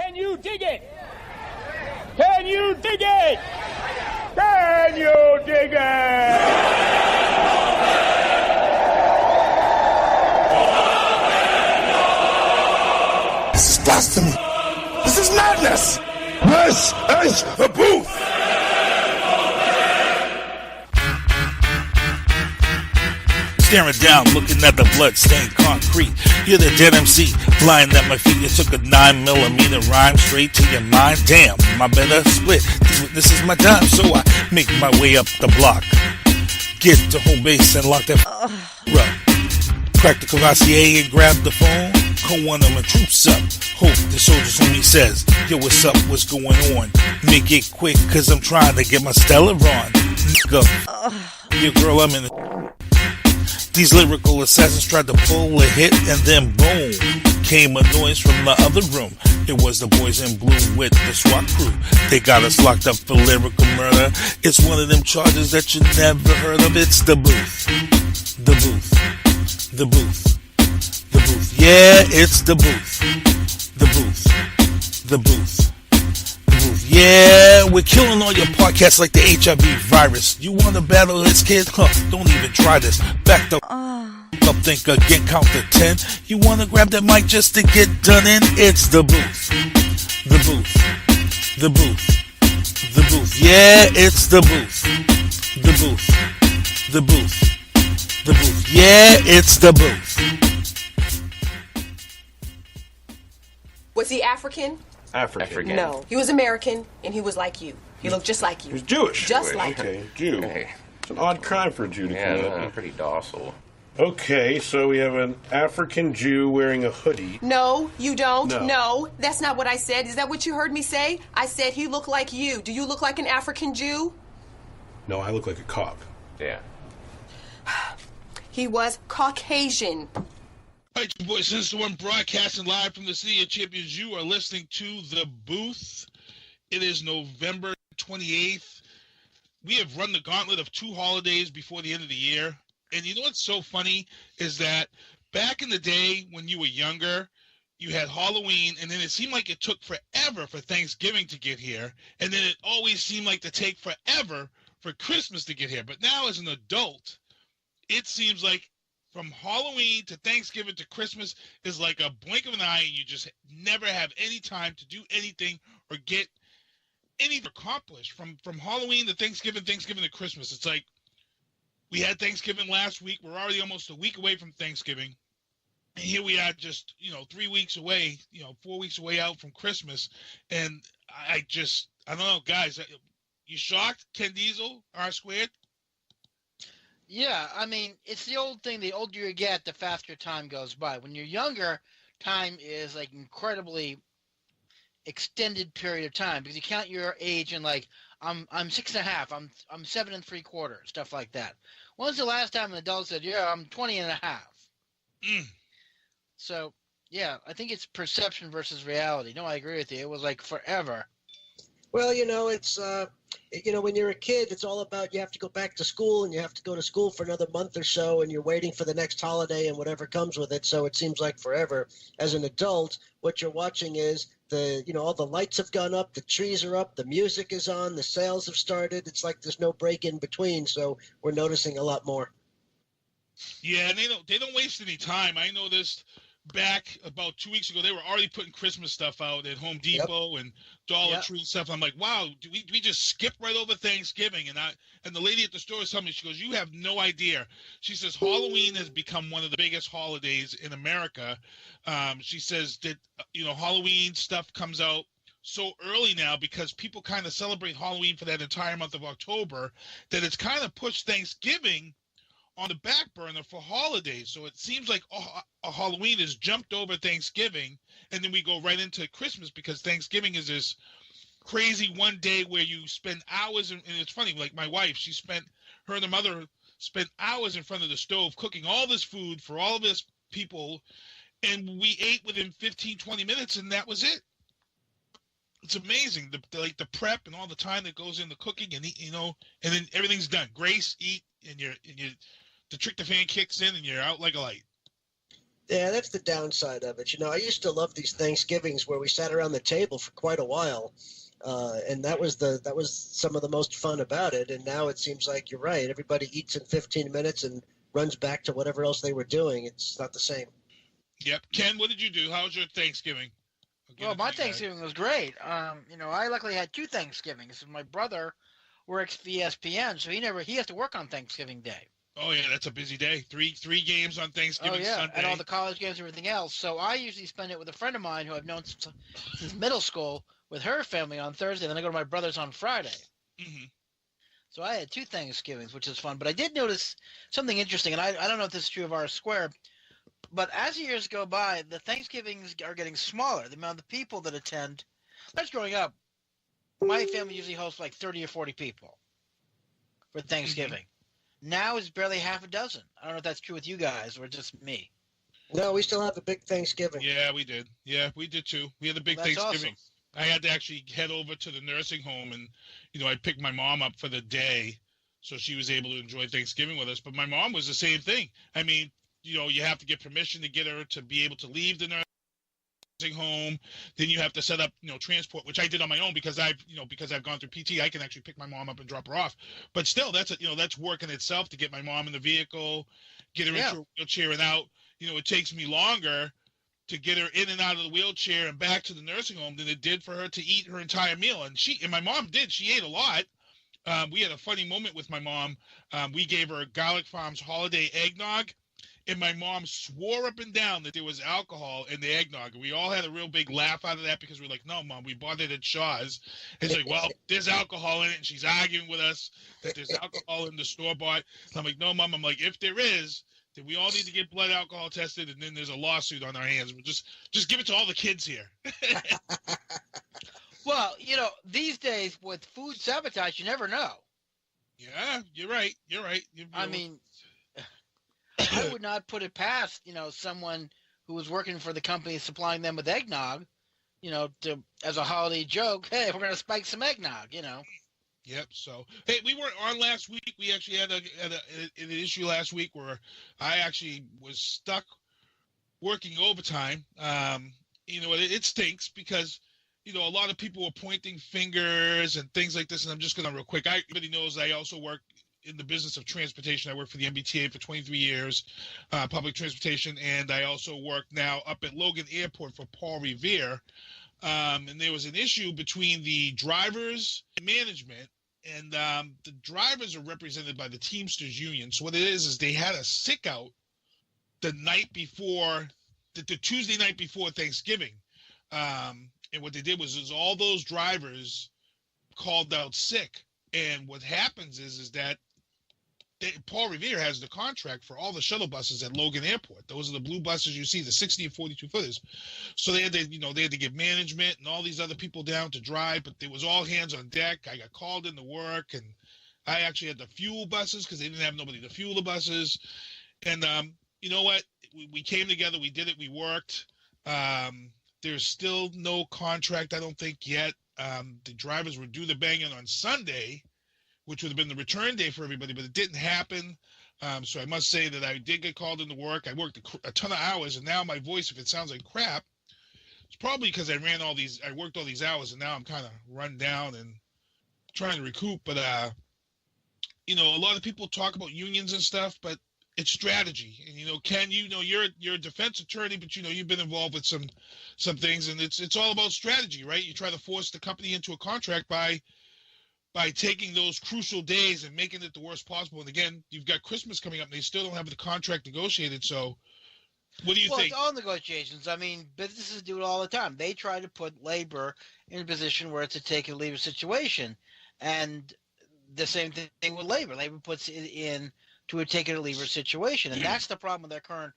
Can you dig it? Can you dig it? Can you dig it? This is blasphemy. This is madness. This is the booth. Staring down, looking at the blood-stained concrete. You're the dead MC, blind at my feet. You took a 9mm rhyme straight to your mind. Damn, my better split. This is my time, so I make my way up the block. Get to home base and lock that up. Crack the Cavassier and grab the phone. Call one of my troops up. Hope the soldiers homie says, yo, what's up, what's going on? Make it quick, cause I'm trying to get my Stella on. Nigga, your girl, I'm in the... These lyrical assassins tried to pull a hit, and then boom, came a noise from the other room. It was the boys in blue with the SWAT crew. They got us locked up for lyrical murder. It's one of them charges that you never heard of. It's the booth. The booth. The booth. The booth. Yeah, it's the booth. The booth. The booth. Yeah, we're killing all your podcasts like the HIV virus. You want to battle this kid? Don't even try this. Back the up, think again, count to 10. You want to grab that mic just to get done in? It's the booth. The booth. The booth. The booth. Yeah, it's the booth. The booth. The booth. The booth. Yeah, it's the booth. Was he African? African. No. He was American, and he was like you. He looked just like you. He was Jewish. Just like you. Okay, Jew. Hey. It's an odd crime for a Jew to commit. Yeah, I'm pretty docile. Okay, so we have an African Jew wearing a hoodie. No, you don't. No. No, that's not what I said. Is that what you heard me say? I said he looked like you. Do you look like an African Jew? No, I look like a cop. Yeah. He was Caucasian. All right, boys, since the one broadcasting live from the City of Champions, you are listening to The Booth. It is November 28th. We have run the gauntlet of 2 holidays before the end of the year. And you know what's so funny is that back in the day when you were younger, you had Halloween, and then it seemed like it took forever for Thanksgiving to get here. And then it always seemed like to take forever for Christmas to get here. But now as an adult, it seems like from Halloween to Thanksgiving to Christmas is like a blink of an eye, and you just never have any time to do anything or get anything accomplished. From Halloween to Thanksgiving, Thanksgiving to Christmas, it's like we had Thanksgiving last week. We're already almost a week away from Thanksgiving. And here we are just, 3 weeks away, 4 weeks away out from Christmas. And I don't know, guys, you shocked? Ken Diesel, R squared? Yeah, I mean, it's the old thing. The older you get, the faster time goes by. When you're younger, time is like incredibly extended period of time because you count your age in like I'm 6.5, I'm 7 3/4, stuff like that. When's the last time an adult said, "Yeah, I'm 20.5"? So yeah, I think it's perception versus reality. No, I agree with you. It was like forever. Well, it's, when you're a kid, it's all about you have to go back to school and you have to go to school for another month or so and you're waiting for the next holiday and whatever comes with it. So it seems like forever. As an adult, what you're watching is all the lights have gone up, the trees are up, the music is on, the sales have started. It's like there's no break in between. So we're noticing a lot more. Yeah, and they don't waste any time. I noticed back about 2 weeks ago, they were already putting Christmas stuff out at Home Depot and Dollar Tree and stuff. I'm like, wow, do we just skip right over Thanksgiving? And the lady at the store was telling me, she goes, you have no idea. She says Halloween has become one of the biggest holidays in America. She says that Halloween stuff comes out so early now because people kind of celebrate Halloween for that entire month of October that it's kind of pushed Thanksgiving on the back burner for holidays. So it seems like Halloween has jumped over Thanksgiving, and then we go right into Christmas because Thanksgiving is this crazy one day where you spend hours, and it's funny, like my wife, her and her mother spent hours in front of the stove cooking all this food for all of this people, and we ate within 15, 20 minutes, and that was it. It's amazing, the prep and all the time that goes into cooking, and and then everything's done. Grace, eat, and you're the tryptophan kicks in and you're out like a light. Yeah, that's the downside of it. I used to love these Thanksgivings where we sat around the table for quite a while, and that was some of the most fun about it. And now it seems like you're right. Everybody eats in 15 minutes and runs back to whatever else they were doing. It's not the same. Yep. Ken, what did you do? How was your Thanksgiving? Well, my Thanksgiving was great. I luckily had 2 Thanksgivings. My brother works for ESPN, so he has to work on Thanksgiving Day. Oh yeah, that's a busy day. Three games on Thanksgiving Sunday. And all the college games and everything else. So I usually spend it with a friend of mine who I've known since middle school with her family on Thursday. Then I go to my brother's on Friday. Mm-hmm. So I had 2 Thanksgivings, which is fun. But I did notice something interesting, and I don't know if this is true of our square, but as the years go by, the Thanksgivings are getting smaller. The amount of people that attend. When I was growing up, my family usually hosts like 30 or 40 people for Thanksgiving. Mm-hmm. Now it's barely half a dozen. I don't know if that's true with you guys or just me. No, we still have a big Thanksgiving. Yeah, we did. Yeah, we did too. We had a big Thanksgiving. Awesome. I had to actually head over to the nursing home and, I picked my mom up for the day so she was able to enjoy Thanksgiving with us. But my mom was the same thing. I mean, you have to get permission to get her to be able to leave the nursing home. Then you have to set up, transport, which I did on my own because I've gone through PT. I can actually pick my mom up and drop her off. But still, that's work in itself to get my mom in the vehicle, get her into a wheelchair and out. It takes me longer to get her in and out of the wheelchair and back to the nursing home than it did for her to eat her entire meal. And my mom did. She ate a lot. We had a funny moment with my mom. We gave her Garlic Farms holiday eggnog. And my mom swore up and down that there was alcohol in the eggnog. And we all had a real big laugh out of that because we're like, no, Mom, we bought it at Shaw's. And she's like, well, there's alcohol in it. And she's arguing with us that there's alcohol in the store-bought. And I'm like, no, Mom. I'm like, if there is, then we all need to get blood alcohol tested. And then there's a lawsuit on our hands. We'll just give it to all the kids here. Well, these days with food sabotage, you never know. Yeah, you're right. I mean, I would not put it past, someone who was working for the company supplying them with eggnog, as a holiday joke, hey, we're going to spike some eggnog, Yep. So, hey, we weren't on last week. We actually had an issue last week where I actually was stuck working overtime. It stinks because, a lot of people were pointing fingers and things like this. And I'm just going to real quick. Everybody knows I also work in the business of transportation. I worked for the MBTA for 23 years, public transportation, and I also work now up at Logan Airport for Paul Revere. And there was an issue between the drivers and management, and the drivers are represented by the Teamsters Union. So what it is they had a sick out the night before, the Tuesday night before Thanksgiving. And what they did was all those drivers called out sick. And what happens is that Paul Revere has the contract for all the shuttle buses at Logan Airport. Those are the blue buses you see, the 60 and 42 footers. So they had to give management and all these other people down to drive, but there was all hands on deck. I got called into work, and I actually had to fuel buses because they didn't have nobody to fuel the buses. And you know what? We came together. We did it. We worked. There's still no contract, I don't think, yet. The drivers would do the banging on Sunday, which would have been the return day for everybody, but it didn't happen. So I must say that I did get called into work. I worked a ton of hours, and now my voice, if it sounds like crap, it's probably because I worked all these hours, and now I'm kind of run down and trying to recoup. But, a lot of people talk about unions and stuff, but it's strategy. And, Ken, you're a defense attorney, but, you've been involved with some things, and it's all about strategy, right? You try to force the company into a contract by taking those crucial days and making it the worst possible. And again, you've got Christmas coming up, and they still don't have the contract negotiated. So what do you think? Well, it's all negotiations. I mean, businesses do it all the time. They try to put labor in a position where it's a take or leave situation. And the same thing with labor. Labor puts it in to a take it or leave it situation. And that's the problem with their current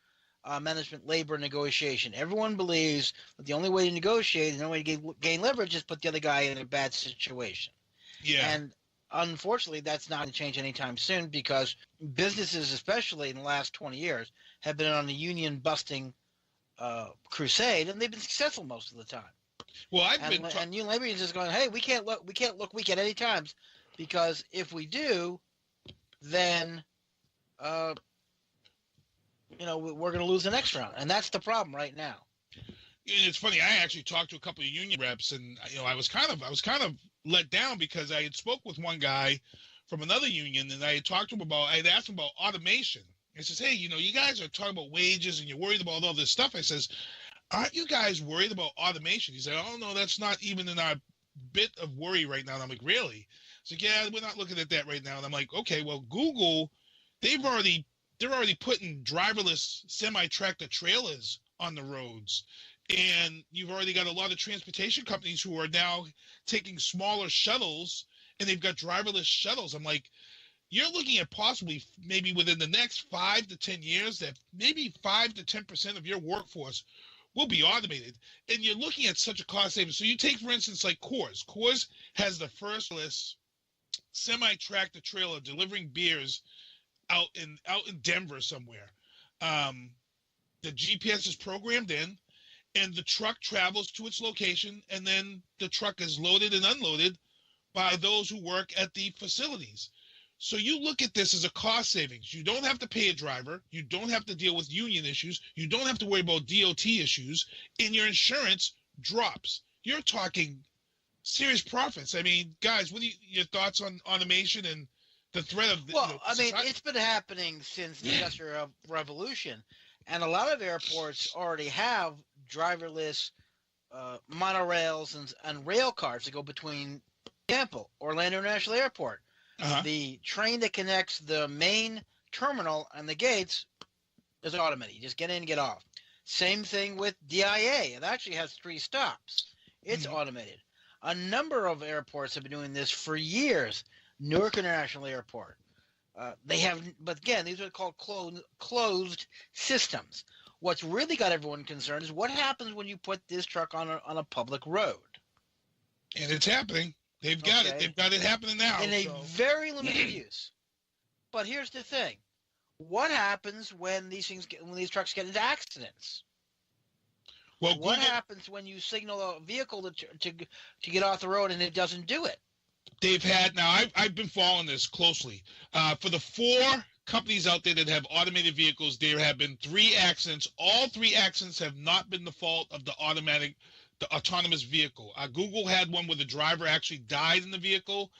management labor negotiation. Everyone believes that the only way to negotiate and the only way to gain leverage is put the other guy in a bad situation. Yeah. And unfortunately, that's not going to change anytime soon because businesses, especially in the last 20 years, have been on a union busting crusade, and they've been successful most of the time. Well, and union labor unions is going, hey, we can't look weak at any times because if we do, then we're going to lose the next round, and that's the problem right now. It's funny. I actually talked to a couple of union reps, and I was kind of let down because I had spoke with one guy from another union, and I had talked to him I had asked him about automation. I says, hey, you guys are talking about wages and you're worried about all this stuff. I says, aren't you guys worried about automation? He said, oh no, that's not even in our bit of worry right now. And I'm like, really? He's like, yeah, we're not looking at that right now. And I'm like, okay, well, Google, they're already putting driverless semi-tractor trailers on the roads. And you've already got a lot of transportation companies who are now taking smaller shuttles, and they've got driverless shuttles. I'm like, you're looking at possibly maybe within the next 5 to 10 years that maybe 5 to 10% of your workforce will be automated. And you're looking at such a cost savings. So you take, for instance, like Coors. Coors has the first semi-tractor trailer delivering beers out in Denver somewhere. The GPS is programmed in, and the truck travels to its location, and then the truck is loaded and unloaded by those who work at the facilities. So you look at this as a cost savings. You don't have to pay a driver. You don't have to deal with union issues. You don't have to worry about DOT issues, and your insurance drops. You're talking serious profits. I mean, guys, what are your thoughts on automation and the threat of it's been happening since the Industrial Revolution, and a lot of airports already have driverless monorails and rail cars that go between, for example, Orlando International Airport. The train that connects the main terminal and the gates is automated. You just get in and get off. Same thing with DIA. It actually has 3 stops. It's automated. A number of airports have been doing this for years. Newark International Airport. They have, but again, these are called closed systems. What's really got everyone concerned is what happens when you put this truck on a public road. And it's happening. They've got it. They've got it happening now. In a very limited use. But here's the thing: what happens when these trucks get into accidents? Well, what happens when you signal a vehicle to get off the road and it doesn't do it? They've had now. I've been following this closely. For the 4 companies out there that have automated vehicles, there have been 3 accidents. All 3 accidents have not been the fault of the autonomous vehicle. Google had one where the driver actually died in the vehicle,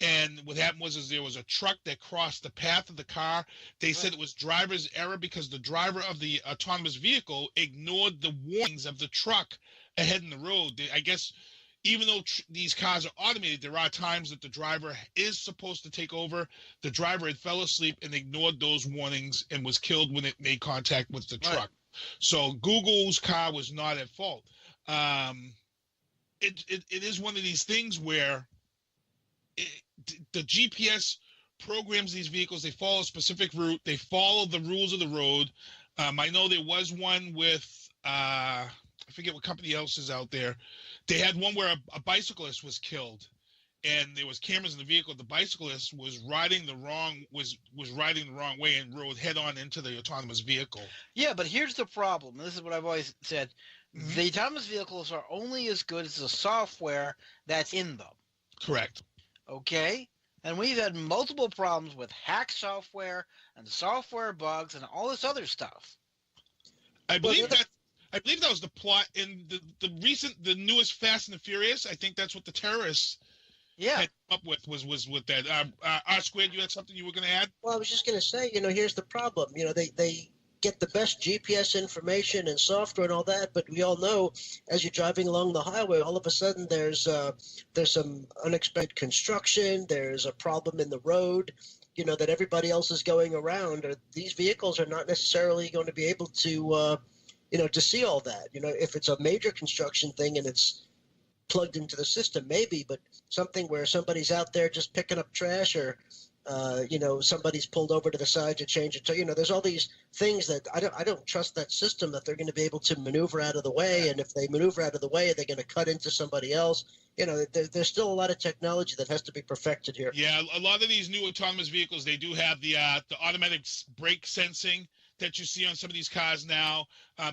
and what happened was there was a truck that crossed the path of the car. They said it was driver's error because the driver of the autonomous vehicle ignored the warnings of the truck ahead in the road. I guess even though these cars are automated, there are times that the driver is supposed to take over. The driver had fell asleep and ignored those warnings and was killed when it made contact with the truck. So Google's car was not at fault. It is one of these things where the GPS programs these vehicles. They follow a specific route. They follow the rules of the road. I know there was one with I forget what company else is out there. They had one where a bicyclist was killed, and there was cameras in the vehicle. The bicyclist was riding the wrong way and rode head on into the autonomous vehicle. Yeah, but here's the problem. This is what I've always said. The autonomous vehicles are only as good as the software that's in them. Correct. Okay? And we've had multiple problems with hack software and software bugs and all this other stuff. I believe that was the plot in the newest Fast and the Furious. I think that's what the terrorists had come up with was with that. R Squared, you had something you were going to add? Well, I was just going to say, here's the problem. They get the best GPS information and software and all that, but we all know as you're driving along the highway, all of a sudden there's some unexpected construction, there's a problem in the road, that everybody else is going around. Or these vehicles are not necessarily going to be able to to see all that. If it's a major construction thing and it's plugged into the system, maybe, but something where somebody's out there just picking up trash or, somebody's pulled over to the side to change it. So, there's all these things that I don't trust that system that they're going to be able to maneuver out of the way. And if they maneuver out of the way, they're going to cut into somebody else. There's still a lot of technology that has to be perfected here. Yeah, a lot of these new autonomous vehicles, they do have the automatic brake sensing that you see on some of these cars now,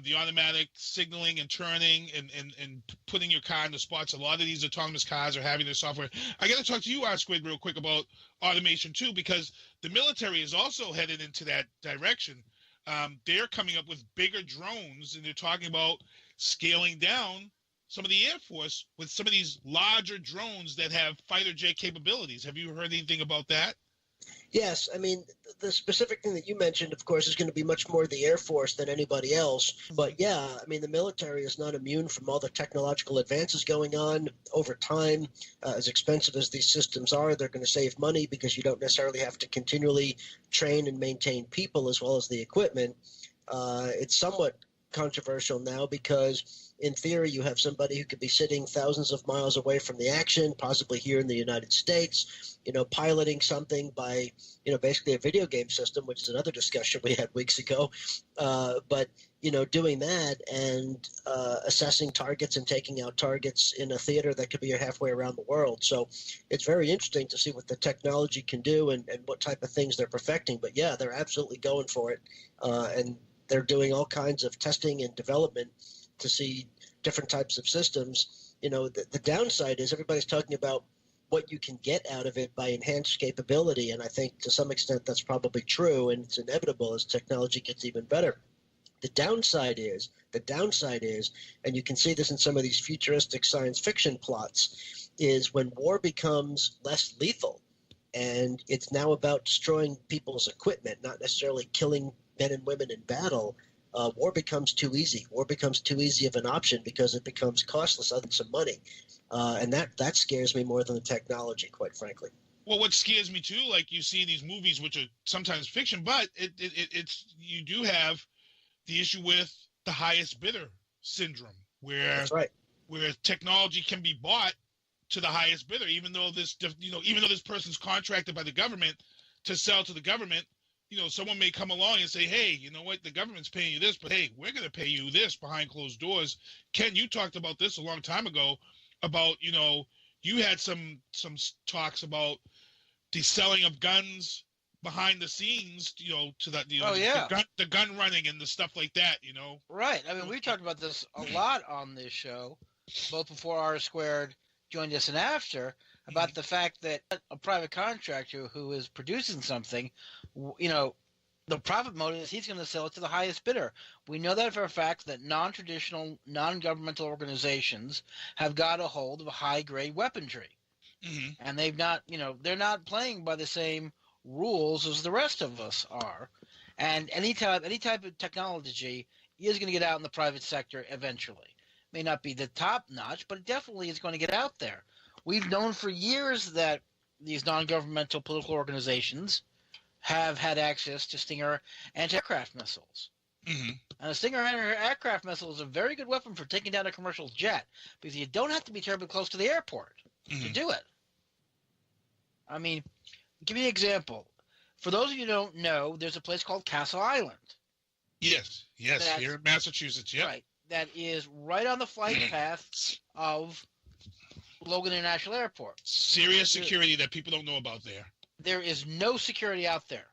the automatic signaling and turning and putting your car in the spots. A lot of these autonomous cars are having this software. I got to talk to you, R-Squid, real quick about automation too, because the military is also headed into that direction. they're coming up with bigger drones, and they're talking about scaling down some of the Air Force with some of these larger drones that have fighter jet capabilities. Have you heard anything about that? Yes, I mean, the specific thing that you mentioned, of course, is going to be much more the Air Force than anybody else. But yeah, I mean, the military is not immune from all the technological advances going on over time. As expensive as these systems are, they're going to save money because you don't necessarily have to continually train and maintain people as well as the equipment. It's somewhat controversial now because in theory you have somebody who could be sitting thousands of miles away from the action, possibly here in the United States, piloting something by, basically a video game system, which is another discussion we had weeks ago. But doing that and assessing targets and taking out targets in a theater that could be halfway around the world. So it's very interesting to see what the technology can do and what type of things they're perfecting. But yeah, they're absolutely going for it. And they're doing all kinds of testing and development to see different types of systems. The downside is everybody's talking about what you can get out of it by enhanced capability. And I think to some extent that's probably true, and it's inevitable as technology gets even better. The downside is, and you can see this in some of these futuristic science fiction plots, is when war becomes less lethal and it's now about destroying people's equipment, not necessarily killing men and women in battle, war becomes too easy. War becomes too easy of an option because it becomes costless other than some money. And that scares me more than the technology, quite frankly. Well, what scares me too, like you see in these movies, which are sometimes fiction, but it's you do have the issue with the highest bidder syndrome, where That's right. where technology can be bought to the highest bidder, even though this person's contracted by the government to sell to the government. Someone may come along and say, hey, you know what, the government's paying you this, but hey, we're going to pay you this behind closed doors. Ken, you talked about this a long time ago about, you had some talks about the selling of guns behind the scenes, to that, the gun running and the stuff like that, Right. I mean, we talked about this a lot on this show, both before R Squared joined us and after, about the fact that a private contractor who is producing something, the profit motive is he's going to sell it to the highest bidder. We know that for a fact that non-traditional, non-governmental organizations have got a hold of high-grade weaponry. Mm-hmm. And they've not, they're not playing by the same rules as the rest of us are. And any type of technology is going to get out in the private sector eventually. May not be the top notch, but it definitely is going to get out there. We've known for years that these non-governmental political organizations have had access to Stinger anti-aircraft missiles. Mm-hmm. And a Stinger anti-aircraft missile is a very good weapon for taking down a commercial jet because you don't have to be terribly close to the airport to do it. I mean, give me an example. For those of you who don't know, there's a place called Castle Island. Yes, here in Massachusetts, yeah. Right, that is right on the flight path of Logan International Airport. Serious security that people don't know about there. There is no security out there.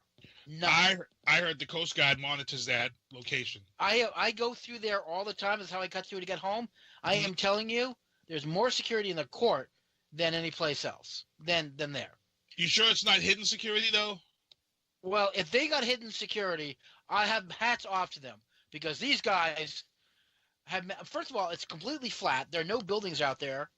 None. I heard the Coast Guard monitors that location. I go through there all the time. That's how I cut through to get home. I am telling you, there's more security in the court than any place else, than there. You sure it's not hidden security, though? Well, if they got hidden security, I have hats off to them because these guys have. First of all, it's completely flat. There are no buildings out there.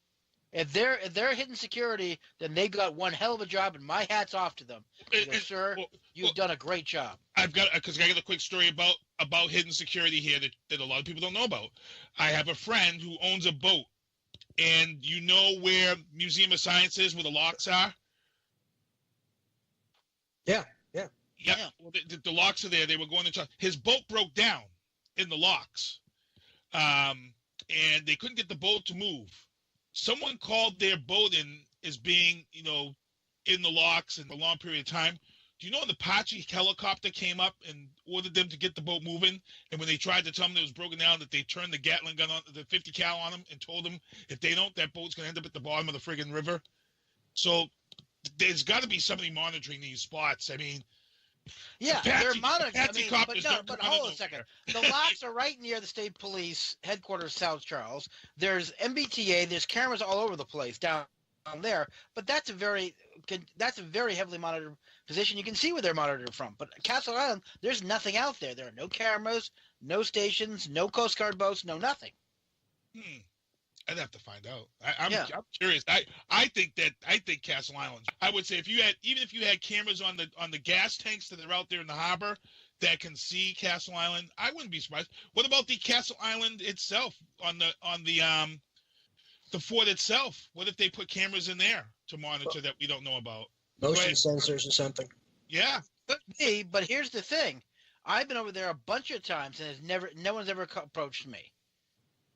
If they're hidden security, then they've got one hell of a job, and my hat's off to them. Sir, you've done a great job. I've got a quick story about hidden security here that a lot of people don't know about. I have a friend who owns a boat, and you know where Museum of Science is, where the locks are? Yeah. Well, the locks are there. They were going to try. His boat broke down in the locks, and they couldn't get the boat to move. Someone called their boat in as being, in the locks in a long period of time. Do you know an Apache helicopter came up and ordered them to get the boat moving? And when they tried to tell them it was broken down, that they turned the Gatling gun on, the 50 cal on them, and told them if they don't, that boat's going to end up at the bottom of the friggin' river. So there's got to be somebody monitoring these spots. I mean, yeah, they're monitoring. But hold on a second. There. The locks are right near the state police headquarters, South Charles. There's MBTA. There's cameras all over the place down there. But that's a very heavily monitored position. You can see where they're monitored from. But Castle Island, there's nothing out there. There are no cameras, no stations, no Coast Guard boats, no nothing. I'd have to find out. I'm curious. I think Castle Island. I would say if you had cameras on the gas tanks that are out there in the harbor that can see Castle Island, I wouldn't be surprised. What about the Castle Island itself on the fort itself? What if they put cameras in there to monitor that we don't know about? Motion sensors or something. Yeah. But here's the thing. I've been over there a bunch of times and no one's ever approached me.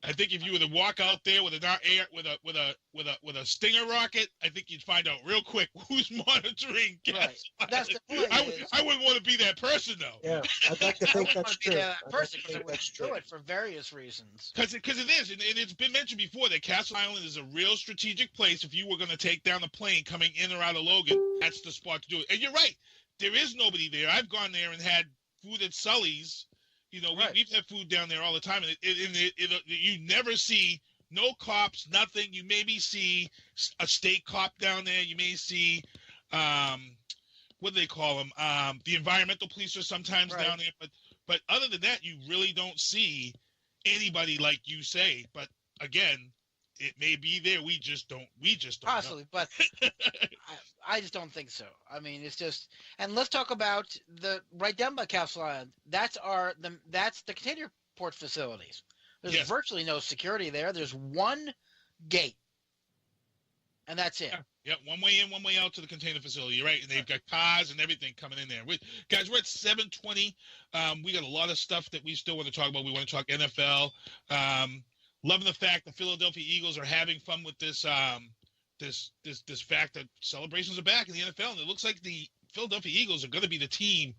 I think if you were to walk out there with a Stinger rocket, I think you'd find out real quick who's monitoring Castle Island. That's the point. I wouldn't want to be that person, though. Yeah, I'd like to think that's true. That person, because I wouldn't do it for various reasons. Because it is, and it's been mentioned before that Castle Island is a real strategic place. If you were going to take down a plane coming in or out of Logan, that's the spot to do it. And you're right, there is nobody there. I've gone there and had food at Sully's. You know, we've had food down there all the time, and you never see no cops, nothing. You maybe see a state cop down there. You may see, what do they call them? The environmental police are sometimes down there. But other than that, you really don't see anybody like you say. But again, it may be there. We just don't possibly, know. But I just don't think so. I mean, it's just, and let's talk about the right down by Castle Island. That's the container port facilities. There's virtually no security there. There's one gate, and that's it. Yeah, one way in, one way out to the container facility. You're right, and they've got cars and everything coming in there. Guys, we're at 7:20. We got a lot of stuff that we still want to talk about. We want to talk NFL. Loving the fact the Philadelphia Eagles are having fun with this this fact that celebrations are back in the NFL, and it looks like the Philadelphia Eagles are going to be the team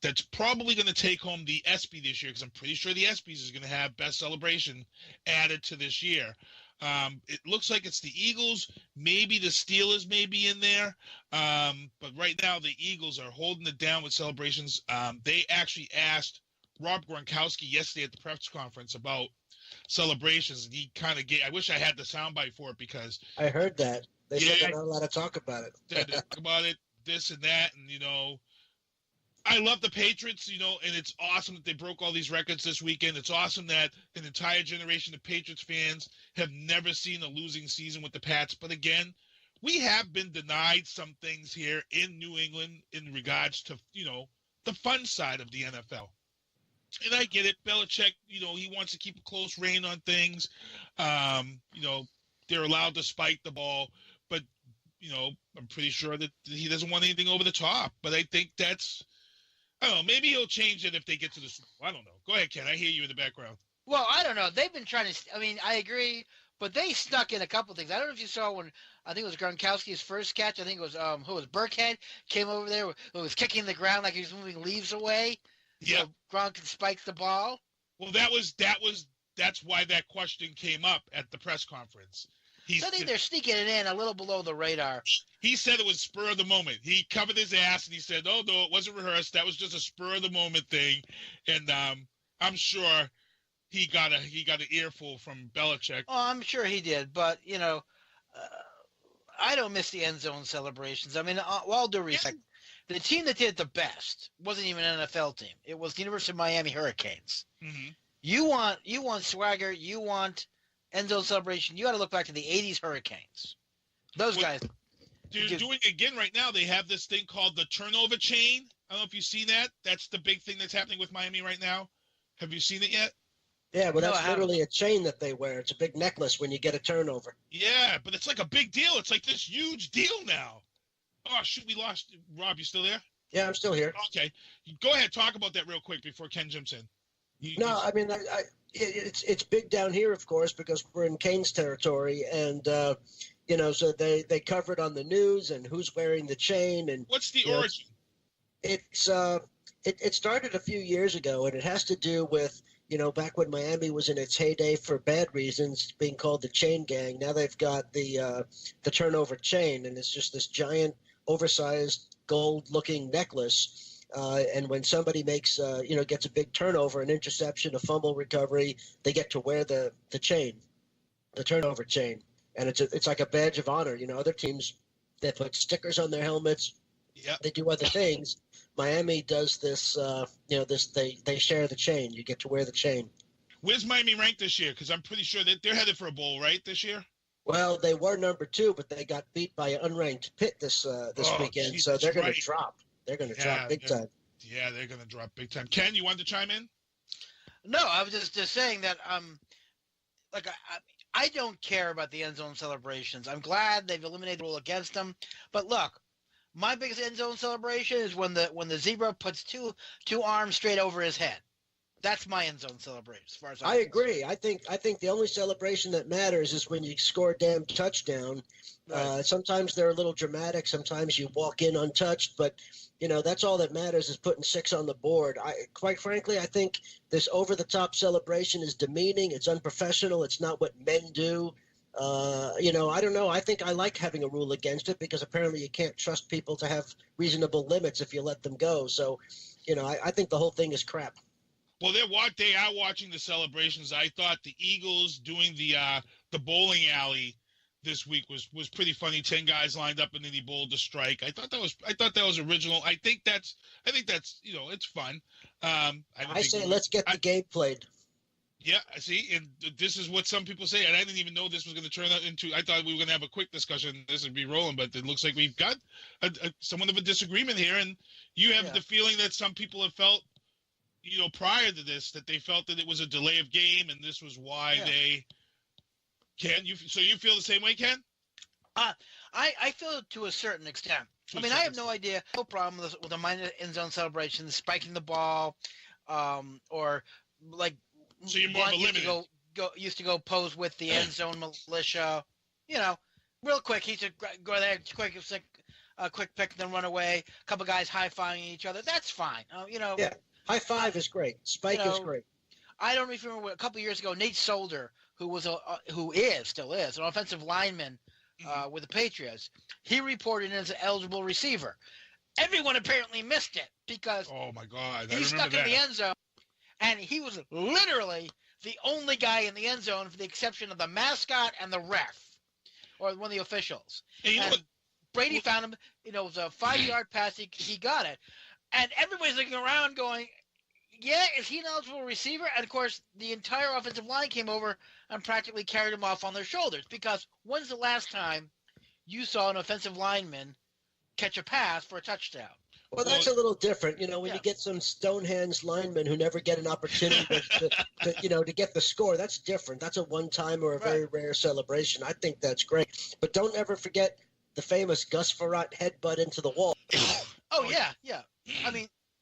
that's probably going to take home the ESPY this year, because I'm pretty sure the ESPYs is going to have best celebration added to this year. It looks like it's the Eagles, maybe the Steelers may be in there, but right now the Eagles are holding it down with celebrations. They actually asked Rob Gronkowski yesterday at the press conference about celebrations, and he kind of gave, I wish I had the soundbite for it, because I heard that. They said they're not allowed to talk about it. They talk about it, this and that, and, you know, I love the Patriots, you know, and it's awesome that they broke all these records this weekend. It's awesome that an entire generation of Patriots fans have never seen a losing season with the Pats. But again, we have been denied some things here in New England in regards to, you know, the fun side of the NFL. And I get it. Belichick, you know, he wants to keep a close rein on things. You know, they're allowed to spike the ball. But, you know, I'm pretty sure that he doesn't want anything over the top. But I think that's, I don't know, maybe he'll change it if they get to the Super Bowl. I don't know. Go ahead, Ken. I hear you in the background. Well, I don't know. They've been trying to, I mean, I agree. But they snuck in a couple things. I don't know if you saw when, I think it was Gronkowski's first catch. I think it was, Burkhead came over there. Who was kicking the ground like he was moving leaves away. Yeah, Gronk spikes the ball. Well, that's why that question came up at the press conference. I think they're sneaking it in a little below the radar. He said it was spur of the moment. He covered his ass and he said, "Oh no, it wasn't rehearsed. That was just a spur of the moment thing." And I'm sure he got an earful from Belichick. Oh, I'm sure he did. But you know, I don't miss the end zone celebrations. I mean, all due respect. The team that did it the best wasn't even an NFL team. It was the University of Miami Hurricanes. Mm-hmm. You want swagger. You want end zone celebration. You got to look back to the '80s Hurricanes. Those guys. They're doing it again right now. They have this thing called the turnover chain. I don't know if you've seen that. That's the big thing that's happening with Miami right now. Have you seen it yet? Yeah, well, that's literally a chain that they wear. It's a big necklace when you get a turnover. Yeah, but it's like a big deal. It's like this huge deal now. Oh, shoot, we lost. Rob, you still there? Yeah, I'm still here. Okay. Go ahead. Talk about that real quick before Ken jumps in. I mean, it's big down here, of course, because we're in Kane's territory. And, you know, so they cover it on the news and who's wearing the chain. And what's the origin? It started a few years ago, and it has to do with, you know, back when Miami was in its heyday for bad reasons, being called the Chain Gang. Now they've got the turnover chain, and it's just this giant, oversized, gold-looking necklace. And when somebody makes, gets a big turnover, an interception, a fumble recovery, they get to wear the chain, the turnover chain. and it's like a badge of honor. You know, other teams, they put stickers on their helmets. Yeah. They do other things. Miami does this. They share the chain. You get to wear the chain. Where's Miami ranked this year? Because I'm pretty sure that they're headed for a bowl, right, this year? Well, they were number 2, but they got beat by an unranked Pitt this weekend, geez, so they're going right. to drop. They're going to drop big time. Yeah, they're going to drop big time. Ken, you wanted to chime in? No, I was just saying that I don't care about the end zone celebrations. I'm glad they've eliminated the rule against them. But look, my biggest end zone celebration is when the zebra puts two arms straight over his head. That's my end zone celebration, as far as I agree. I think the only celebration that matters is when you score a damn touchdown. Right. Sometimes they're a little dramatic. Sometimes you walk in untouched, but that's all that matters is putting 6 on the board. Quite frankly, I think this over-the-top celebration is demeaning. It's unprofessional. It's not what men do. I don't know. I think I like having a rule against it because apparently you can't trust people to have reasonable limits if you let them go. So, I think the whole thing is crap. Well, they are watching the celebrations. I thought the Eagles doing the bowling alley this week was pretty funny. 10 guys lined up and then he bowled the strike. I thought that was original. I think that's it's fun. I say let's get the game played. Yeah, I see, and this is what some people say, and I didn't even know this was going to turn out into. I thought we were going to have a quick discussion. This would be rolling, but it looks like we've got somewhat of a disagreement here, and you have the feeling that some people have felt. Prior to this, that they felt that it was a delay of game, and this was why they. Ken, so you feel the same way, Ken? I feel it to a certain extent. I have no idea, no problem with a minor end zone celebration, spiking the ball, or like. So you're more of a limited. Used to go pose with the end zone militia, real quick. He should go there, quick pick, then run away. A couple guys high-fiving each other. That's fine. Yeah. High five is great. Spike is great. I don't even remember a couple of years ago, Nate Solder, who still is an offensive lineman with the Patriots. He reported as an eligible receiver. Everyone apparently missed it because oh my God, he stuck in the end zone, and he was literally the only guy in the end zone, for the exception of the mascot and the ref, or one of the officials. And Brady found him. It was a 5-yard pass. He got it. And everybody's looking around going, yeah, is he an eligible receiver? And, of course, the entire offensive line came over and practically carried him off on their shoulders. Because when's the last time you saw an offensive lineman catch a pass for a touchdown? Well, that's a little different. When you get some Stonehenge linemen who never get an opportunity to get the score, that's different. That's a one-time or a very rare celebration. I think that's great. But don't ever forget the famous Gus Frerotte headbutt into the wall. Oh, yeah.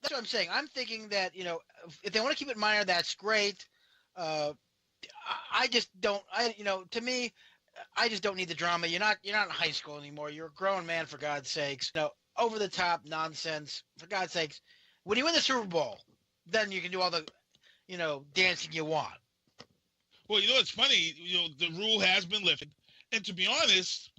That's what I'm saying. I'm thinking that, if they want to keep it minor, that's great. I just don't, to me, I just don't need the drama. You're not in high school anymore. You're a grown man, for God's sakes. Over the top nonsense, for God's sakes. When you win the Super Bowl, then you can do all the, dancing you want. Well, it's funny, the rule has been lifted. And to be honest,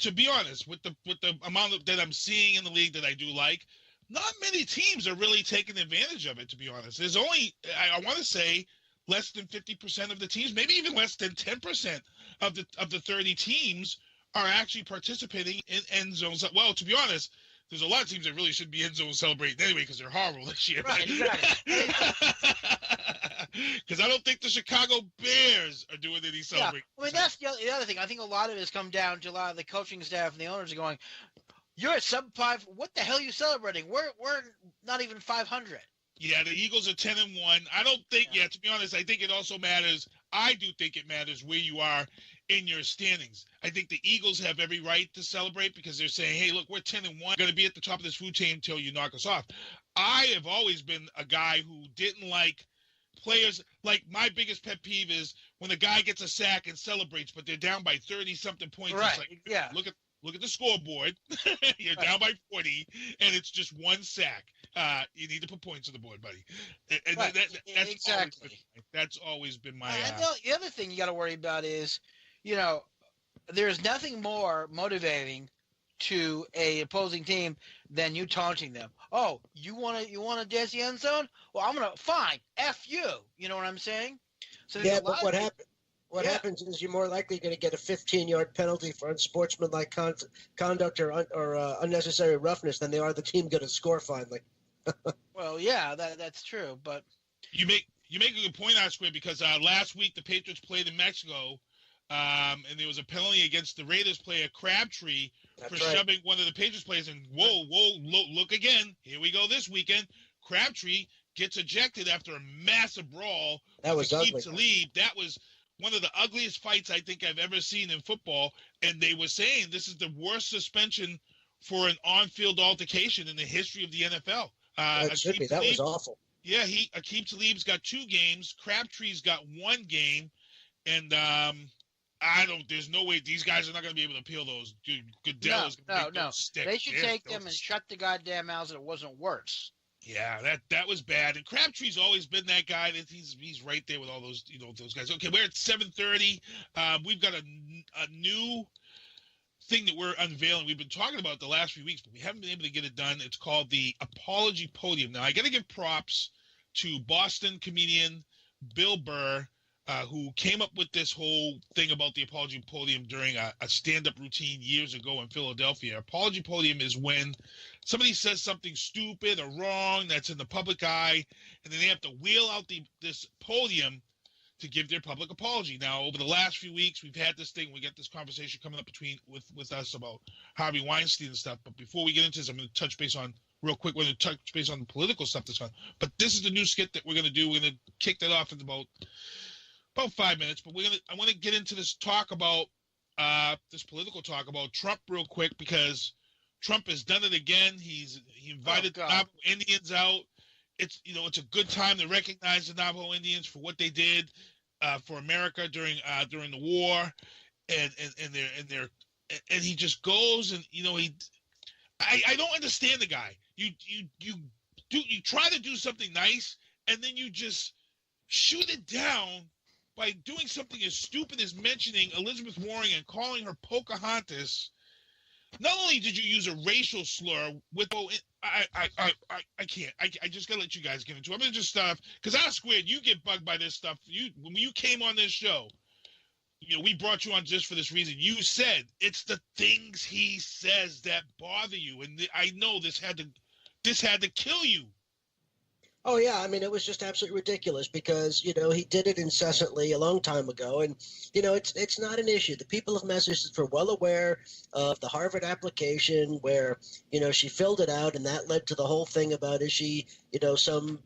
with the amount that I'm seeing in the league that I do like, not many teams are really taking advantage of it, to be honest. There's only, I want to say, less than 50% of the teams, maybe even less than 10% of the 30 teams are actually participating in end zones. Well, to be honest, there's a lot of teams that really should be end zone celebrating anyway because they're horrible this year. Right, exactly. Because I don't think the Chicago Bears are doing any celebrating. Yeah. That's the other thing. I think a lot of it has come down to a lot of the coaching staff and the owners are going, you're at sub-5. What the hell are you celebrating? We're not even 500. Yeah, the Eagles are 10-1. I don't think, to be honest, I think it also matters. I do think it matters where you are in your standings. I think the Eagles have every right to celebrate because they're saying, hey, look, we're 10-1. We're going to be at the top of this food chain until you knock us off. I have always been a guy who didn't like players. Like, my biggest pet peeve is when a guy gets a sack and celebrates, but they're down by 30-something points. Right, It's like, look at the scoreboard. You're down by 40, and it's just one sack. You need to put points on the board, buddy. And that's exactly. That's always been my. And the other thing you got to worry about is, there's nothing more motivating to a opposing team than you taunting them. Oh, you want to dance the end zone? Well, I'm gonna fine. F you. You know what I'm saying? So yeah, but what happened? What happens is you're more likely going to get a 15-yard penalty for unsportsmanlike conduct or unnecessary roughness than they are the team going to score finally. Well, yeah, that's true, but you make a good point, Oscar, because last week the Patriots played in Mexico, and there was a penalty against the Raiders player Crabtree for shoving one of the Patriots players. And whoa, look again. Here we go this weekend. Crabtree gets ejected after a massive brawl. That was ugly. That was one of the ugliest fights I think I've ever seen in football. And they were saying this is the worst suspension for an on-field altercation in the history of the NFL. That should be. That was awful. Yeah, Aqib Talib's got 2 games. Crabtree's got 1 game. And there's no way these guys are not going to be able to appeal those. Dude, Goodell is going to make those stick. They should take them and shut the goddamn mouths. It wasn't worse. Yeah, that was bad. And Crabtree's always been that guy. That he's right there with all those those guys. Okay, we're at 7:30. We've got a new thing that we're unveiling. We've been talking about it the last few weeks, but we haven't been able to get it done. It's called the Apology Podium. Now, I got to give props to Boston comedian Bill Burr, who came up with this whole thing about the Apology Podium during a stand-up routine years ago in Philadelphia. Apology Podium is when somebody says something stupid or wrong that's in the public eye, and then they have to wheel out this podium to give their public apology. Now, over the last few weeks, we've had this thing. We got this conversation coming up with us about Harvey Weinstein and stuff. But before we get into this, I'm going to touch base on real quick. We're going to touch base on the political stuff that's on. But this is the new skit that we're going to do. We're going to kick that off in about 5 minutes. But I want to get into this talk about this political talk about Trump real quick, because Trump has done it again. He invited the Navajo Indians out. It's a good time to recognize the Navajo Indians for what they did for America during the war, and he just goes and I don't understand the guy. You try to do something nice and then you just shoot it down by doing something as stupid as mentioning Elizabeth Warren and calling her Pocahontas. Not only did you use a racial slur with I can't. I just gotta let you guys get into it. I'm gonna just because I squared. You get bugged by this stuff. When you came on this show, we brought you on just for this reason. You said it's the things he says that bother you, and I know this had to kill you. Oh, yeah. I mean, it was just absolutely ridiculous because, he did it incessantly a long time ago. And, it's not an issue. The people of Massachusetts were well aware of the Harvard application where, she filled it out. And that led to the whole thing about is she, some,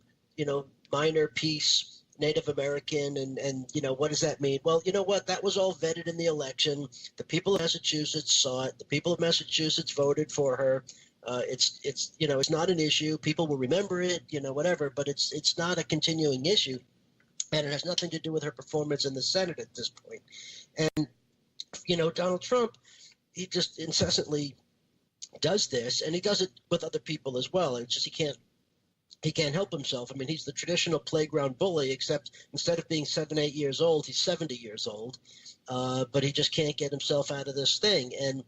minor piece Native American. And what does that mean? Well, you know what? That was all vetted in the election. The people of Massachusetts saw it. The people of Massachusetts voted for her. It's not an issue. People will remember it, whatever, but it's not a continuing issue, and it has nothing to do with her performance in the Senate at this point. And, Donald Trump, he just incessantly does this, and he does it with other people as well. It's just he can't help himself. I mean, he's the traditional playground bully, except instead of being 7, 8 years old, he's 70 years old, but he just can't get himself out of this thing. And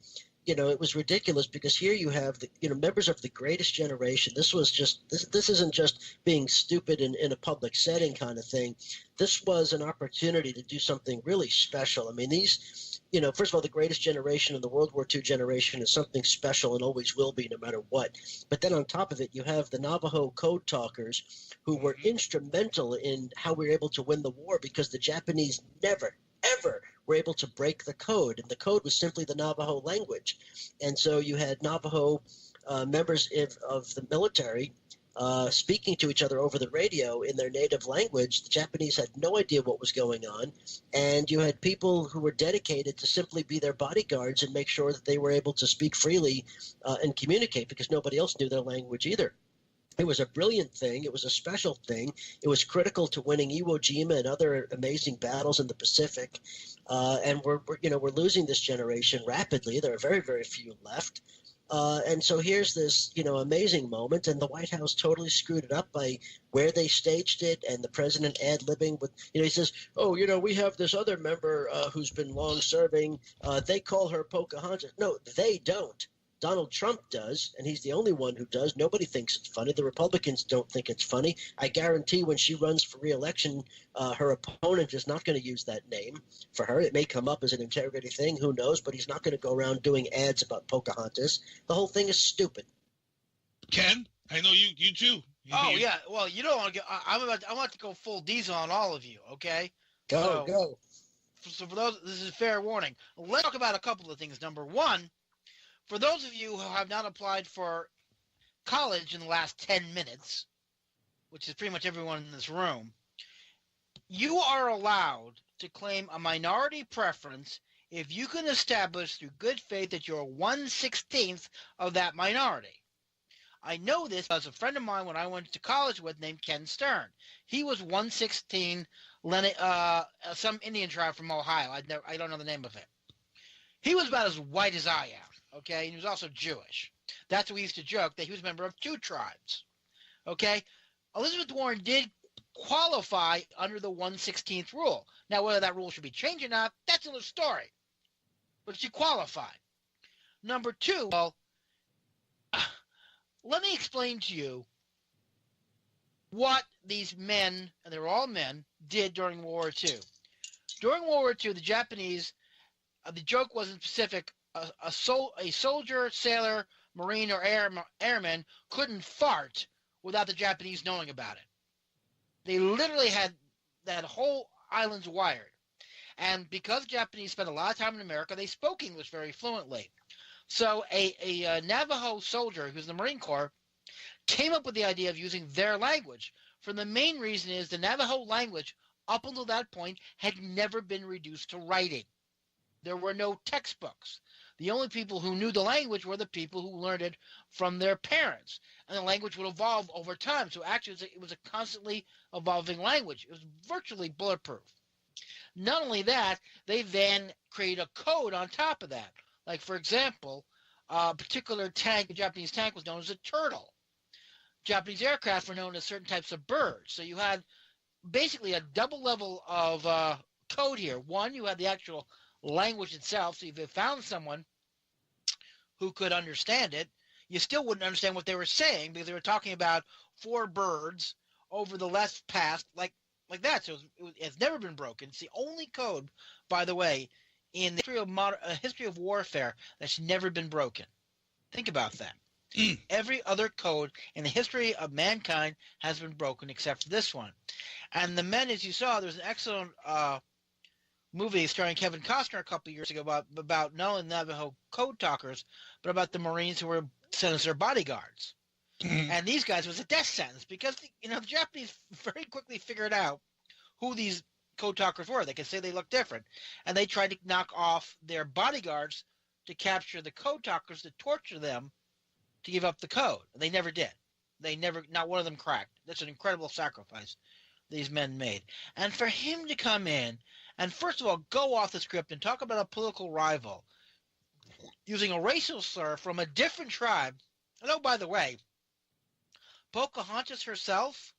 it was ridiculous because here you have members of the greatest generation. This isn't just being stupid in a public setting kind of thing. This was an opportunity to do something really special. I mean, these, first of all, the greatest generation and the World War II generation is something special and always will be no matter what. But then on top of it, you have the Navajo code talkers who were instrumental in how we were able to win the war because the Japanese never, ever were able to break the code, and the code was simply the Navajo language. And so you had Navajo members of the military speaking to each other over the radio in their native language. The Japanese had no idea what was going on, and you had people who were dedicated to simply be their bodyguards and make sure that they were able to speak freely and communicate because nobody else knew their language either. It was a brilliant thing. It was a special thing. It was critical to winning Iwo Jima and other amazing battles in the Pacific. And we're losing this generation rapidly. There are very, very few left. And so here's this, amazing moment, and the White House totally screwed it up by where they staged it, and the president ad-libbing with, he says, we have this other member who's been long serving. They call her Pocahontas. No, they don't. Donald Trump does, and he's the only one who does. Nobody thinks it's funny. The Republicans don't think it's funny. I guarantee when she runs for re-election, her opponent is not going to use that name for her. It may come up as an integrity thing. Who knows? But he's not going to go around doing ads about Pocahontas. The whole thing is stupid. Ken, I know you too. Yeah. Well, you don't want to get. I want to go full diesel on all of you. Okay. Go. So for those, this is a fair warning. Let's talk about a couple of things. Number one, for those of you who have not applied for college in the last 10 minutes, which is pretty much everyone in this room, you are allowed to claim a minority preference if you can establish through good faith that you're 1/16th of that minority. I know this as a friend of mine when I went to college with named Ken Stern. He was 1/16 some Indian tribe from Ohio. I don't know the name of it. He was about as white as I am, okay? And he was also Jewish. That's what we used to joke, that he was a member of 2 tribes, okay? Elizabeth Warren did qualify under the 1/16th rule. Now, whether that rule should be changed or not, that's another story. But she qualified. Number 2, well, let me explain to you what these men, and they're all men, did during World War II. During World War II, the Japanese, the joke wasn't specific. A soldier, sailor, marine, or airman couldn't fart without the Japanese knowing about it. They literally had that whole island's wired. And because the Japanese spent a lot of time in America, they spoke English very fluently. So a Navajo soldier who's in the Marine Corps came up with the idea of using their language. For the main reason is the Navajo language, up until that point, had never been reduced to writing. There were no textbooks. The only people who knew the language were the people who learned it from their parents. And the language would evolve over time. So actually, it was a constantly evolving language. It was virtually bulletproof. Not only that, they then created a code on top of that. Like, for example, a particular tank, a Japanese tank, was known as a turtle. Japanese aircraft were known as certain types of birds. So you had basically a double level of code here. One, you had the actual language itself. So if you found someone who could understand it, you still wouldn't understand what they were saying because they were talking about 4 birds over the left past, like that. So it's never been broken. It's the only code, by the way, in the history of warfare that's never been broken. Think about that. Every other code in the history of mankind has been broken except for this one. And the men, as you saw, there's an excellent movie starring Kevin Costner a couple of years ago about not only Navajo code talkers, but about the Marines who were sent as their bodyguards. And these guys was a death sentence because the Japanese very quickly figured out who these code talkers were. They could say they looked different, and they tried to knock off their bodyguards to capture the code talkers, to torture them, to give up the code. And they never did. Not one of them cracked. That's an incredible sacrifice these men made. And for him to come in and first of all go off the script and talk about a political rival using a racial slur from a different tribe. And oh, by the way, Pocahontas herself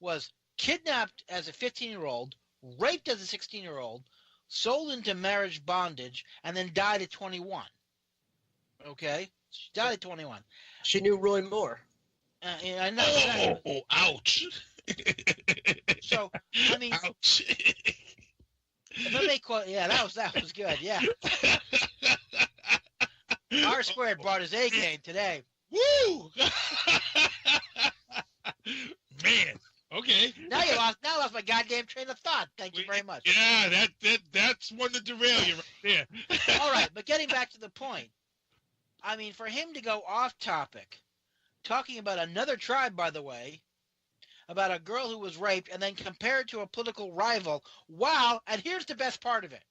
was kidnapped as a 15-year-old, raped as a 16-year-old, sold into marriage bondage, and then died at 21. Okay? She died at 21. She knew Roy Moore. I know. Ouch. So, I mean, ouch. That was good. Yeah. R Squared brought his A game today. Woo! Man. Okay. Now I lost my goddamn train of thought. Thank you very much. Yeah, that's one to derail you right there. All right, but getting back to the point. I mean, for him to go off topic, talking about another tribe, by the way, about a girl who was raped, and then compared to a political rival. Wow, and here's the best part of it.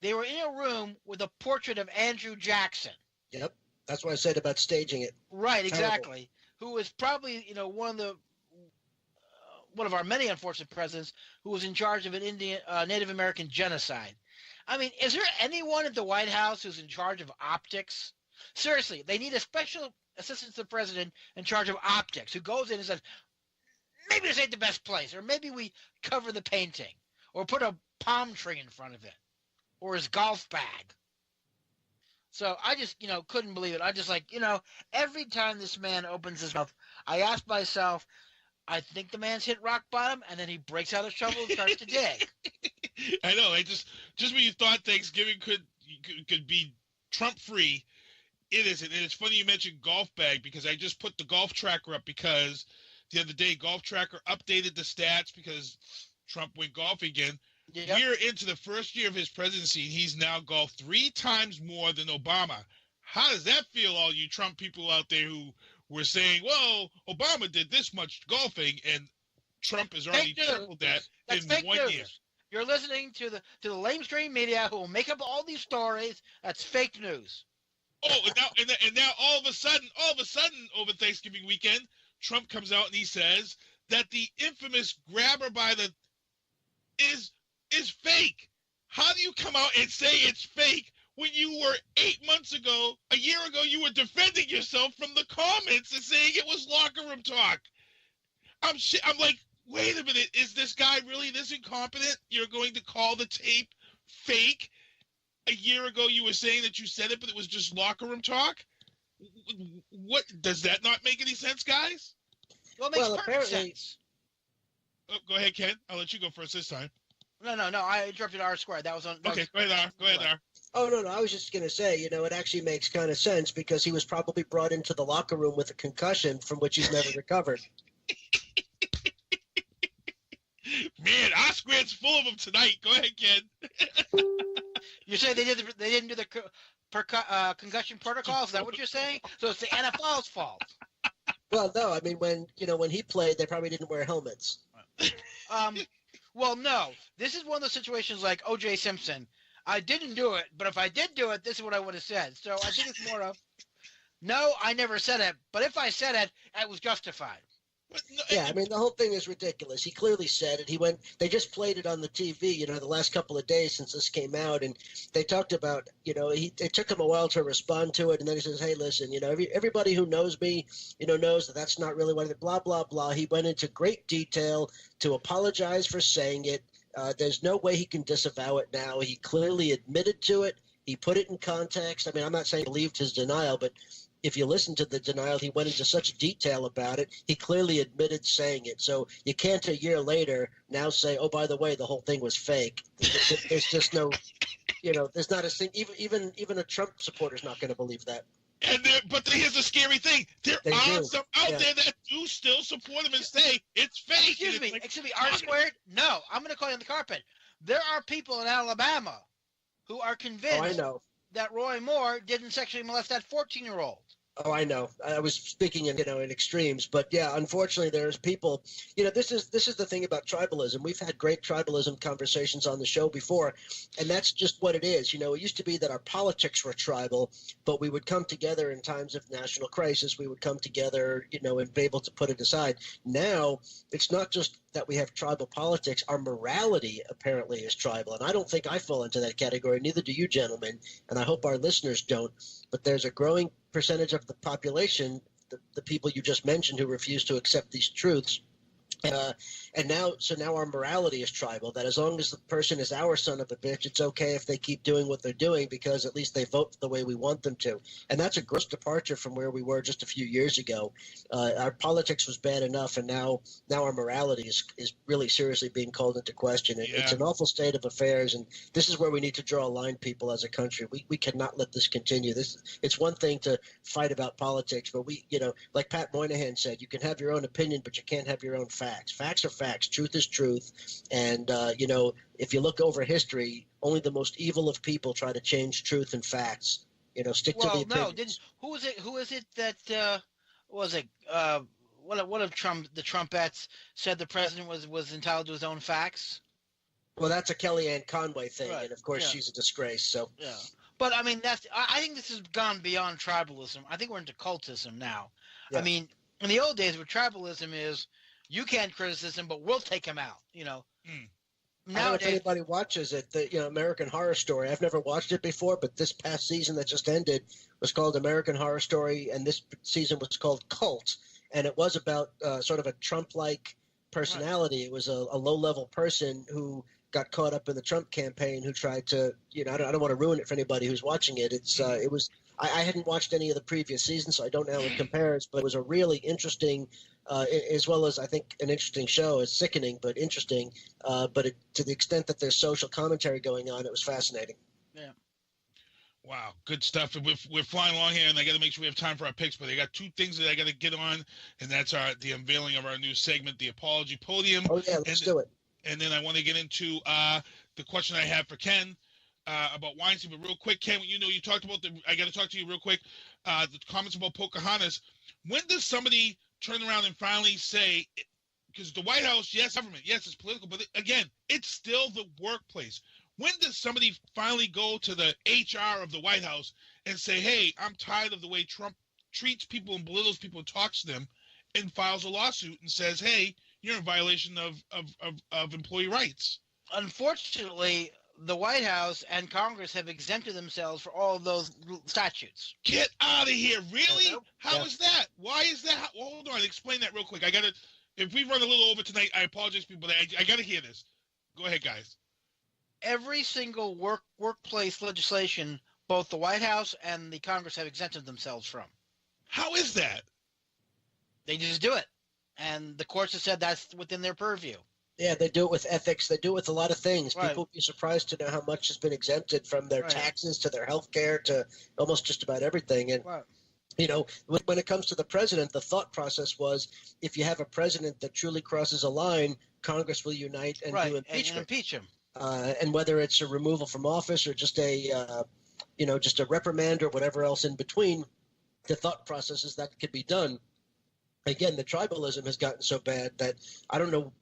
They were in a room with a portrait of Andrew Jackson. Yep, that's what I said about staging it. Right, exactly. Who was probably, one of our many unfortunate presidents who was in charge of an Native American genocide. I mean, is there anyone at the White House who's in charge of optics? Seriously, they need a special assistant to the president in charge of optics who goes in and says, maybe this ain't the best place, or maybe we cover the painting, or put a palm tree in front of it, or his golf bag. So I just, couldn't believe it. I just every time this man opens his mouth, I ask myself, I think the man's hit rock bottom, and then he breaks out a shovel and starts to dig. I know. Just when you thought Thanksgiving could be Trump-free, it isn't. And it's funny you mentioned Golf Bag, because I just put the golf tracker up because the other day Golf Tracker updated the stats because Trump went golfing again. Yep. We're into the first year of his presidency, and he's now golfed 3 times more than Obama. How does that feel, all you Trump people out there who were saying, well, Obama did this much golfing, and Trump has already tripled that in 1 year? You're listening to the lamestream media who will make up all these stories. That's fake news. Oh, and now all of a sudden, over Thanksgiving weekend, Trump comes out and he says that the infamous grabber by the is fake. How do you come out and say it's fake when you were 8 months ago, a year ago, you were defending yourself from the comments and saying it was locker room talk? I'm like, wait a minute, is this guy really this incompetent? You're going to call the tape fake? A year ago you were saying that you said it, but it was just locker room talk? What, does that not make any sense, guys? Well, it makes perfect sense. Oh, go ahead, Ken. I'll let you go first this time. No. I interrupted R squared. That was on. Okay, go ahead, R. Oh, no. I was just going to say, it actually makes kind of sense because he was probably brought into the locker room with a concussion from which he's never recovered. Man, R squared's full of them tonight. Go ahead, Ken. You say they didn't do the concussion protocol? Is that what you're saying? So it's the NFL's fault. Well, no. I mean, when he played, they probably didn't wear helmets. Well, no. This is one of those situations like O.J. Simpson. I didn't do it, but if I did do it, this is what I would have said. So I think it's more of, no, I never said it, but if I said it, it was justified. Yeah, I mean, the whole thing is ridiculous. He clearly said it. They just played it on the TV, the last couple of days since this came out, and they talked about, it took him a while to respond to it, and then he says, hey, listen, everybody who knows me, knows that that's not really what it, blah, blah, blah. He went into great detail to apologize for saying it. There's no way he can disavow it now. He clearly admitted to it. He put it in context. I mean, I'm not saying he believed his denial, but if you listen to the denial, he went into such detail about it. He clearly admitted saying it. So you can't a year later now say, oh, by the way, the whole thing was fake. There's just no, there's not a thing. Even a Trump supporter's not going to believe that. But here's the scary thing. There are some out there that do still support him and say it's fake. Excuse me, R squared? No, I'm going to call you on the carpet. There are people in Alabama who are convinced that Roy Moore didn't sexually molest that 14-year-old. Oh, I know. I was speaking in extremes, but yeah, unfortunately, there's people. This is the thing about tribalism. We've had great tribalism conversations on the show before, and that's just what it is. It used to be that our politics were tribal, but we would come together in times of national crisis. We would come together, and be able to put it aside. Now, it's not just that we have tribal politics. Our morality apparently is tribal, and I don't think I fall into that category. Neither do you, gentlemen, and I hope our listeners don't. But there's a growing percentage of the population, the people you just mentioned, who refuse to accept these truths. And now our morality is tribal, that as long as the person is our son of a bitch, it's okay if they keep doing what they're doing because at least they vote the way we want them to. And that's a gross departure from where we were just a few years ago. Our politics was bad enough, and now our morality is really seriously being called into question. It's an awful state of affairs, and this is where we need to draw a line, people, as a country. We cannot let this continue. It's one thing to fight about politics, but like Pat Moynihan said, you can have your own opinion, but you can't have your own facts. Facts are facts. Truth is truth. And, if you look over history, only the most evil of people try to change truth and facts. Stick to the opinions. Who is it that one of the Trumpettes said the president was entitled to his own facts? Well, that's a Kellyanne Conway thing, right. And of course she's a disgrace. So yeah. But I mean, I think this has gone beyond tribalism. I think we're into cultism now. Yeah. I mean, in the old days, what tribalism is, you can't criticize him, but we'll take him out. I don't know if anybody watches it. American Horror Story. I've never watched it before, but this past season that just ended was called American Horror Story, and this season was called Cult, and it was about sort of a Trump-like personality. Right. It was a low-level person who got caught up in the Trump campaign who tried to, I don't want to ruin it for anybody who's watching it. I hadn't watched any of the previous seasons, so I don't know how it compares, but it was a really interesting, as well as I think an interesting show. It's sickening, but interesting. But to the extent that there's social commentary going on, it was fascinating. Yeah. Wow, good stuff. And we're flying along here, and I got to make sure we have time for our picks. But I got two things that I got to get on, and that's the unveiling of our new segment, the Apology Podium. Oh yeah, let's do it. And then I want to get into the question I have for Ken about Weinstein. But real quick, Ken, you talked about I got to talk to you real quick. The comments about Pocahontas. When does somebody turn around and finally say? Because the White House, yes, government, yes, it's political, but again, it's still the workplace. When does somebody finally go to the HR of the White House and say, hey, I'm tired of the way Trump treats people and belittles people and talks to them, and files a lawsuit and says, hey, you're in violation of employee rights? Unfortunately, the White House and Congress have exempted themselves for all of those statutes. Get out of here. Really? Nope. How is that? Why is that? Well, hold on. Explain that real quick. If we run a little over tonight, I apologize, people, but I got to hear this. Go ahead, guys. Every single workplace legislation, both the White House and the Congress have exempted themselves from. How is that? They just do it. And the courts have said that's within their purview. Yeah, they do it with ethics. They do it with a lot of things. Right. People would be surprised to know how much has been exempted, from their taxes to their health care to almost just about everything. And, when it comes to the president, the thought process was, if you have a president that truly crosses a line, Congress will unite and do impeachment. And impeach him. And whether it's a removal from office or just a reprimand or whatever else in between, the thought process is that could be done. Again, the tribalism has gotten so bad that I don't know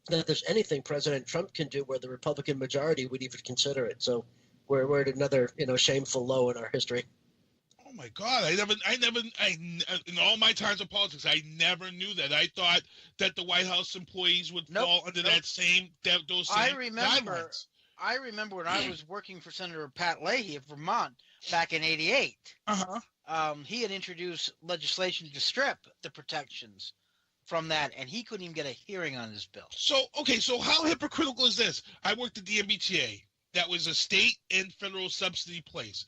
that there's anything President Trump can do where the Republican majority would even consider it. So we're at another, shameful low in our history. Oh my God! I never, in all my times of politics, I never knew that. I thought that the White House employees would fall under those same guidelines. I remember when I was working for Senator Pat Leahy of Vermont back in '88. He had introduced legislation to strip the protections from that, and he couldn't even get a hearing on his bill. So how hypocritical is this? I worked at the MBTA. That was a state and federal subsidy place.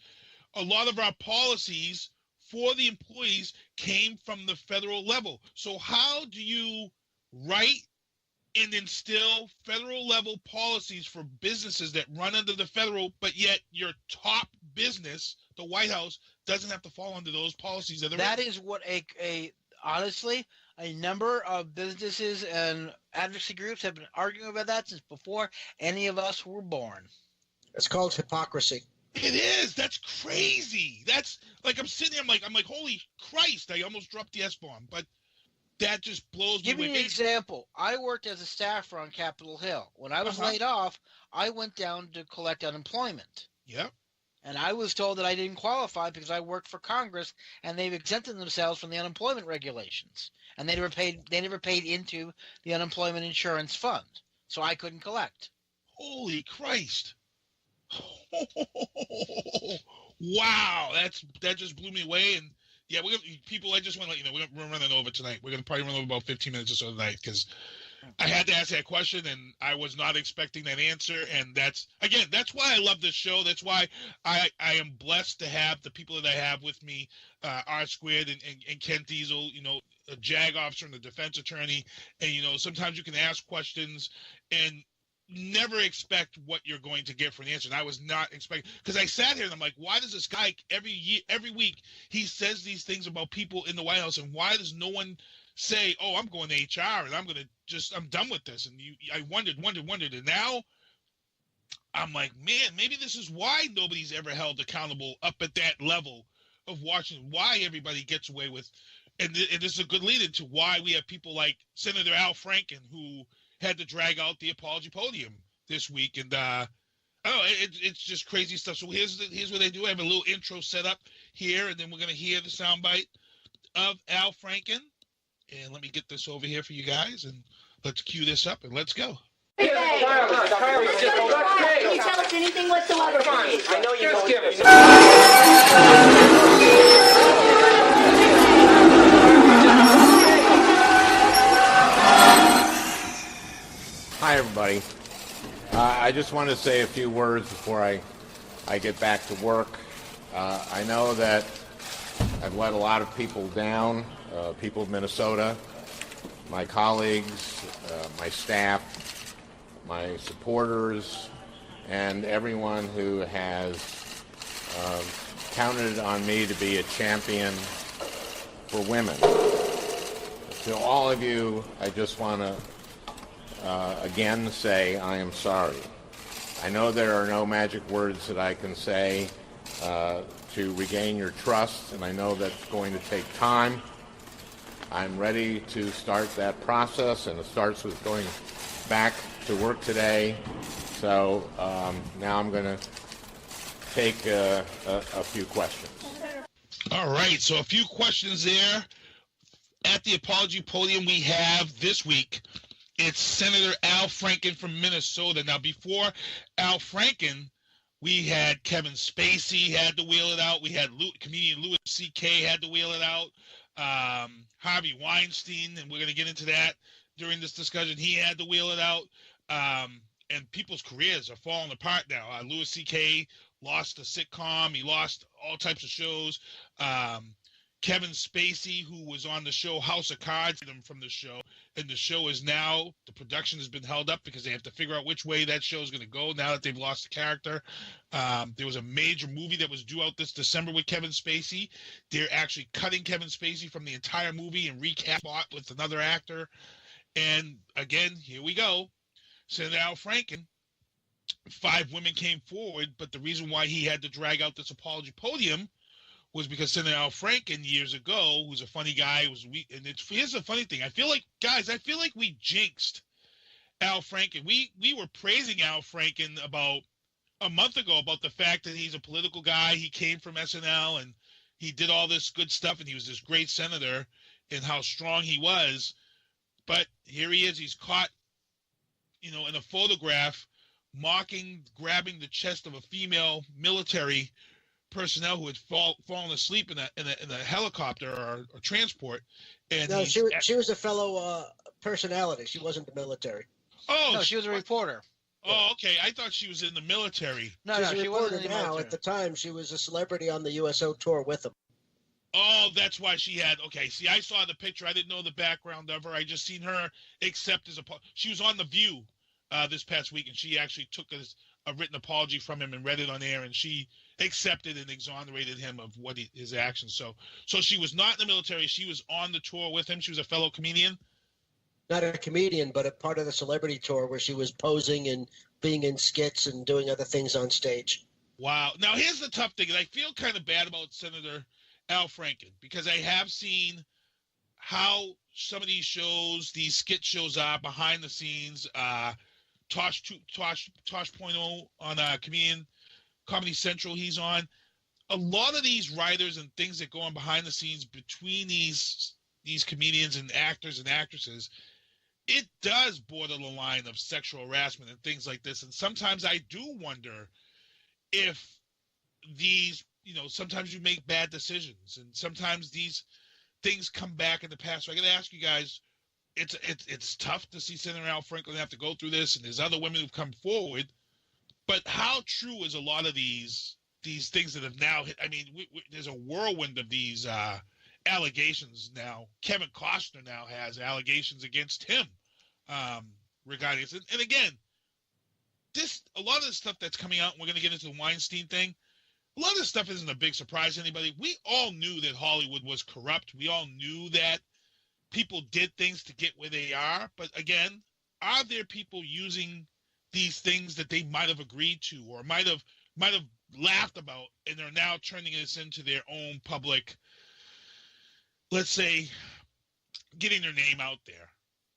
A lot of our policies for the employees came from the federal level. So how do you write and instill federal level policies for businesses that run under the federal, but yet your top business, the White House, doesn't have to fall under those policies? That is what honestly, a number of businesses and advocacy groups have been arguing about that since before any of us were born. It's called hypocrisy. It is. That's crazy. That's like, I'm sitting there, I'm like, holy Christ, I almost dropped the S-bomb, but that just blows me away. Give me an example. I worked as a staffer on Capitol Hill. When I was laid off, I went down to collect unemployment. Yep. And I was told that I didn't qualify because I worked for Congress, and they've exempted themselves from the unemployment regulations. And they never paid into the unemployment insurance fund. So I couldn't collect. Holy Christ. Wow, that just blew me away. And yeah, I just want to let you know, we're running over tonight. We're going to probably run over about 15 minutes or so tonight, because I had to ask that question and I was not expecting that answer. And that's why I love this show. That's why I am blessed to have the people that I have with me, R Squared and Ken Diesel, a JAG officer and a defense attorney. And, sometimes you can ask questions and never expect what you're going to get for an answer. And I was not expecting, because I sat here and I'm like, why does this guy every week he says these things about people in the White House, and why does no one say, oh, I'm going to HR and I'm done with this? And I wondered, and now I'm like, man, maybe this is why nobody's ever held accountable up at that level of Washington, why everybody gets away with, and this is a good lead into why we have people like Senator Al Franken, who had to drag out the Apology Podium this week. And it's just crazy stuff. So here's what I do. I have a little intro set up here, and then we're going to hear the soundbite of Al Franken. And let me get this over here for you guys, and let's cue this up, and let's go. Can you tell us anything whatsoever? I know you don't give us. Hi, everybody. I I just want to say a few words before I get back to work. I know that I've let a lot of people down, people of Minnesota, my colleagues, my staff, my supporters, and everyone who has counted on me to be a champion for women. To all of you, I just want to again say I am sorry. I know there are no magic words that I can say to regain your trust, and I know that's going to take time. I'm ready to start that process, and it starts with going back to work today. So now I'm going to take a few questions. All right, so a few questions there. At the Apology Podium we have this week, it's Senator Al Franken from Minnesota. Now, before Al Franken, we had Kevin Spacey had to wheel it out. We had comedian Louis C.K. had to wheel it out. Harvey Weinstein, and we're going to get into that during this discussion. He had to wheel it out. And people's careers are falling apart now. Louis C.K. lost a sitcom. He lost all types of shows. Kevin Spacey, who was on the show House of Cards, from the show, and the show is now, the production has been held up because they have to figure out which way that show is going to go now that they've lost the character. There was a major movie that was due out this December with Kevin Spacey. They're actually cutting Kevin Spacey from the entire movie and recast it with another actor. And again, here we go. Senator Al Franken, 5 women came forward, but the reason why he had to drag out this Apology Podium was because Senator Al Franken years ago, who's a funny guy, here's the funny thing. I feel like we jinxed Al Franken. We were praising Al Franken about a month ago about the fact that he's a political guy. He came from SNL and he did all this good stuff and he was this great senator and how strong he was. But here he is. He's caught, in a photograph, grabbing the chest of a female military personnel who had fallen asleep in a helicopter or transport. And no, she was a fellow personality. She wasn't the military. Oh, no, she was a reporter. Oh, okay. I thought she was in the military. No, she wasn't in the military. At the time, she was a celebrity on the USO tour with him. Oh, that's why she had. Okay, see, I saw the picture. I didn't know the background of her. I just seen her accept she was on The View this past week, and she actually took a written apology from him and read it on air, and she accepted and exonerated him of his actions. So she was not in the military. She was on the tour with him. She was a fellow comedian. Not a comedian, but a part of the celebrity tour where she was posing and being in skits and doing other things on stage. Wow. Now, here's the tough thing. I feel kind of bad about Senator Al Franken because I have seen how some of these shows, these skit shows are behind the scenes. Tosh.0 on Comedy Central he's on. A lot of these writers and things that go on behind the scenes between these comedians and actors and actresses, it does border the line of sexual harassment and things like this. And sometimes I do wonder if these, sometimes you make bad decisions and sometimes these things come back in the past. So I got to ask you guys, it's tough to see Senator Al Franken have to go through this, and there's other women who've come forward. But how true is a lot of these things that have now hit? I mean, there's a whirlwind of these allegations now. Kevin Costner now has allegations against him regarding this. And again, a lot of the stuff that's coming out, and we're going to get into the Weinstein thing, a lot of this stuff isn't a big surprise to anybody. We all knew that Hollywood was corrupt. We all knew that people did things to get where they are. But again, are there people using these things that they might have agreed to or might have laughed about, and they're now turning this into their own public, let's say, getting their name out there?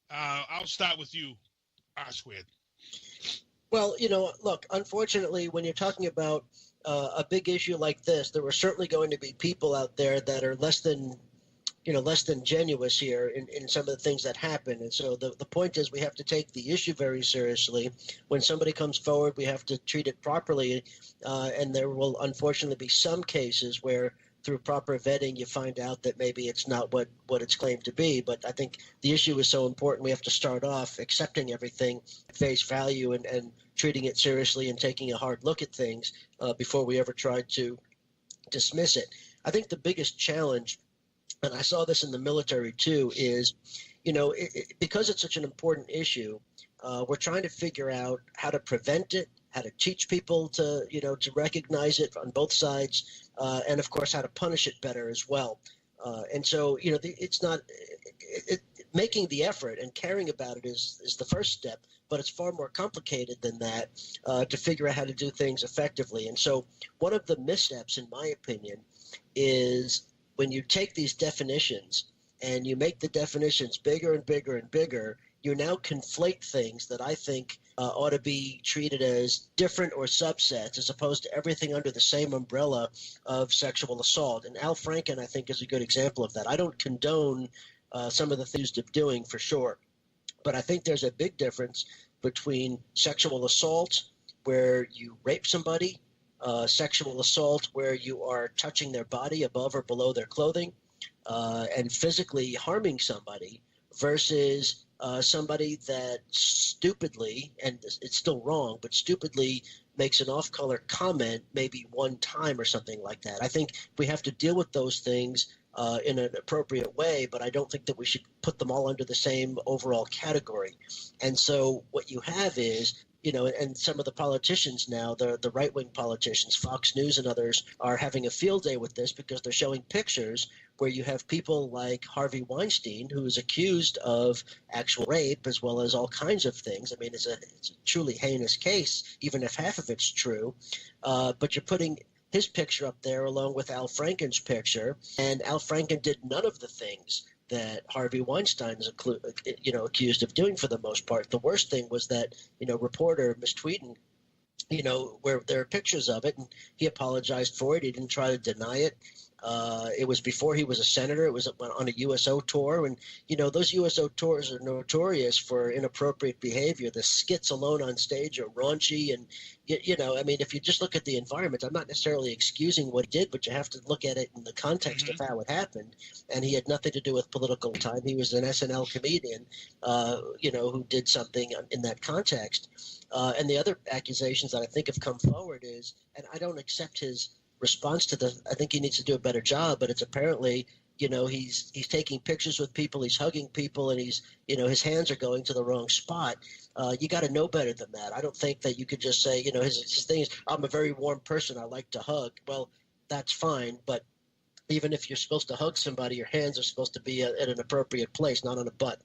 I'll start with you, R-Squared. Well, look, unfortunately, when you're talking about a big issue like this, there were certainly going to be people out there that are less than genuous here in some of the things that happen. And so the point is we have to take the issue very seriously. When somebody comes forward, we have to treat it properly. And there will unfortunately be some cases where through proper vetting, you find out that maybe it's not what it's claimed to be. But I think the issue is so important. We have to start off accepting everything at face value and treating it seriously and taking a hard look at things before we ever tried to dismiss it. I think the biggest challenge, and I saw this in the military too, is, because it's such an important issue, we're trying to figure out how to prevent it, how to teach people to, to recognize it on both sides, and of course how to punish it better as well. And so, it's not making the effort and caring about it is the first step, but it's far more complicated than that to figure out how to do things effectively. And so one of the missteps, in my opinion, is when you take these definitions and you make the definitions bigger and bigger and bigger, you now conflate things that I think ought to be treated as different or subsets, as opposed to everything under the same umbrella of sexual assault. And Al Franken, I think, is a good example of that. I don't condone some of the things they're doing, for sure, but I think there's a big difference between sexual assault, where you rape somebody, sexual assault where you are touching their body above or below their clothing, and physically harming somebody, versus somebody that stupidly, and it's still wrong, but stupidly makes an off-color comment maybe one time or something like that. I think we have to deal with those things in an appropriate way, but I don't think that we should put them all under the same overall category. And so what you have is, and some of the politicians now, the right-wing politicians, Fox News and others, are having a field day with this because they're showing pictures where you have people like Harvey Weinstein, who is accused of actual rape as well as all kinds of things. I mean, it's a truly heinous case, even if half of it's true. But you're putting his picture up there along with Al Franken's picture, and Al Franken did none of the things that Harvey Weinstein is, accused of doing for the most part. The worst thing was that, reporter mistweeting, where there are pictures of it, and he apologized for it. He didn't try to deny it. It was before he was a senator. It was on a USO tour, and those USO tours are notorious for inappropriate behavior. The skits alone on stage are raunchy, and I mean, if you just look at the environment, I'm not necessarily excusing what he did, but you have to look at it in the context of how it happened. And he had nothing to do with political time. He was an SNL comedian, who did something in that context. And the other accusations that I think have come forward is, and I don't accept his response to I think he needs to do a better job, but it's apparently, he's taking pictures with people, he's hugging people, and he's, his hands are going to the wrong spot. You got to know better than that. I don't think that you could just say, his thing is, I'm a very warm person, I like to hug. Well, that's fine, but even if you're supposed to hug somebody, your hands are supposed to be at an appropriate place, not on a butt.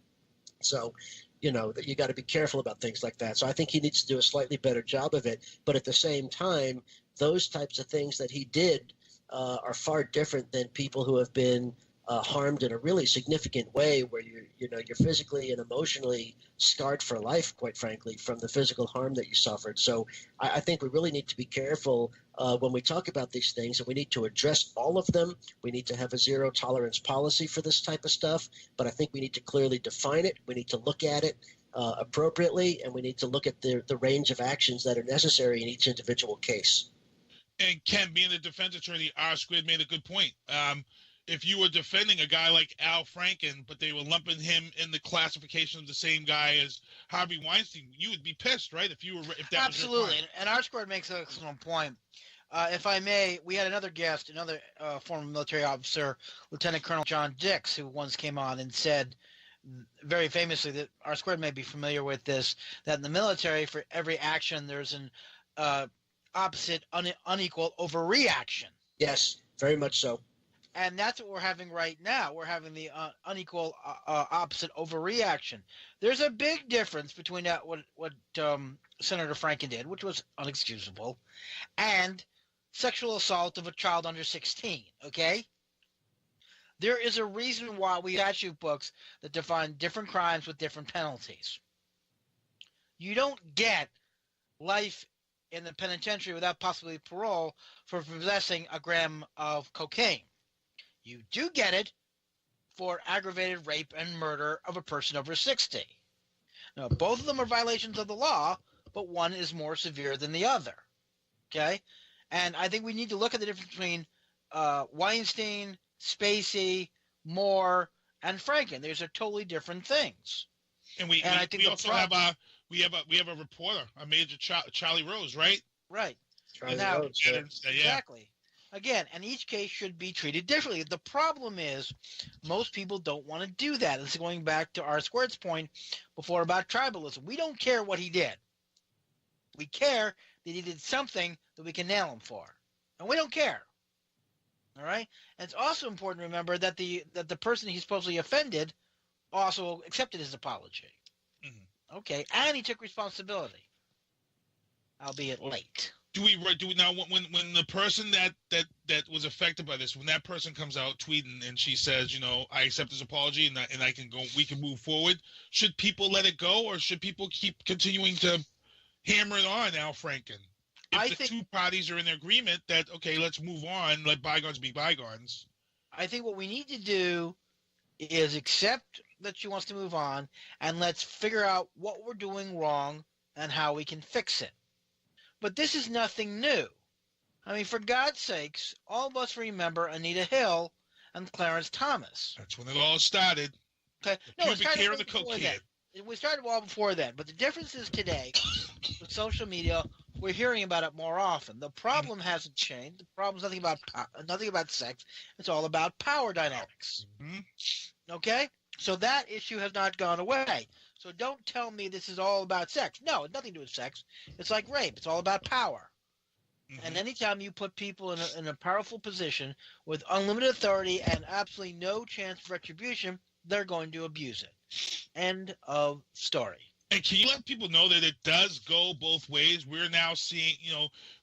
So, you got to be careful about things like that. So I think he needs to do a slightly better job of it. But at the same time, those types of things that he did are far different than people who have been harmed in a really significant way, where you're physically and emotionally scarred for life, quite frankly, from the physical harm that you suffered. So I think we really need to be careful when we talk about these things, and we need to address all of them. We need to have a zero tolerance policy for this type of stuff, but I think we need to clearly define it. We need to look at it appropriately, and we need to look at the range of actions that are necessary in each individual case. And Ken, being the defense attorney, R-Squared made a good point. If you were defending a guy like Al Franken, but they were lumping him in the classification of the same guy as Harvey Weinstein, you would be pissed, right? If that Absolutely. was your point. And R-Squared makes an excellent point. If I may, we had another guest, another former military officer, Lieutenant Colonel John Dix, who once came on and said very famously that R-Squared may be familiar with this, that in the military, for every action, there's an opposite, unequal overreaction. Yes, very much so. And that's what we're having right now. We're having the unequal opposite overreaction. There's a big difference between what Senator Franken did, which was unexcusable, and sexual assault of a child under 16, okay? There is a reason why we have statute books that define different crimes with different penalties. You don't get life in the penitentiary without possibly parole for possessing a gram of cocaine. You do get it for aggravated rape and murder of a person over 60. Now, both of them are violations of the law, but one is more severe than the other. Okay? And I think we need to look at the difference between Weinstein, Spacey, Moore, and Franken. These are totally different things. And we also have we have a reporter, a major Charlie Rose, right? Right. Charlie Now, Rhodes, yeah. exactly. Again, and each case should be treated differently. The problem is most people don't want to do that. This is going back to R Squared's point before about tribalism. We don't care what he did. We care that he did something that we can nail him for. And we don't care. All right? And it's also important to remember that the person he supposedly offended also accepted his apology. Mm-hmm. Okay, and he took responsibility, albeit late. Do we now when the person that was affected by this, when that person comes out tweeting and she says, I accept his apology and I can go, we can move forward, should people let it go or should people keep continuing to hammer it on Al Franken? If the two parties are in agreement that, okay, let's move on, let bygones be bygones. I think what we need to do is accept that she wants to move on and let's figure out what we're doing wrong and how we can fix it. But this is nothing new. I mean, for God's sakes, all of us remember Anita Hill and Clarence Thomas. That's when it all started. Okay. No, it started the cocaine. We started well before then. But the difference is today, with social media, we're hearing about it more often. The problem hasn't changed. The problem's nothing about sex. It's all about power dynamics. Mm-hmm. Okay? So that issue has not gone away. So don't tell me this is all about sex. No, it's nothing to do with sex. It's like rape. It's all about power. Mm-hmm. And anytime you put people in a powerful position with unlimited authority and absolutely no chance of retribution, they're going to abuse it. End of story. And can you let people know that it does go both ways? We're now seeing,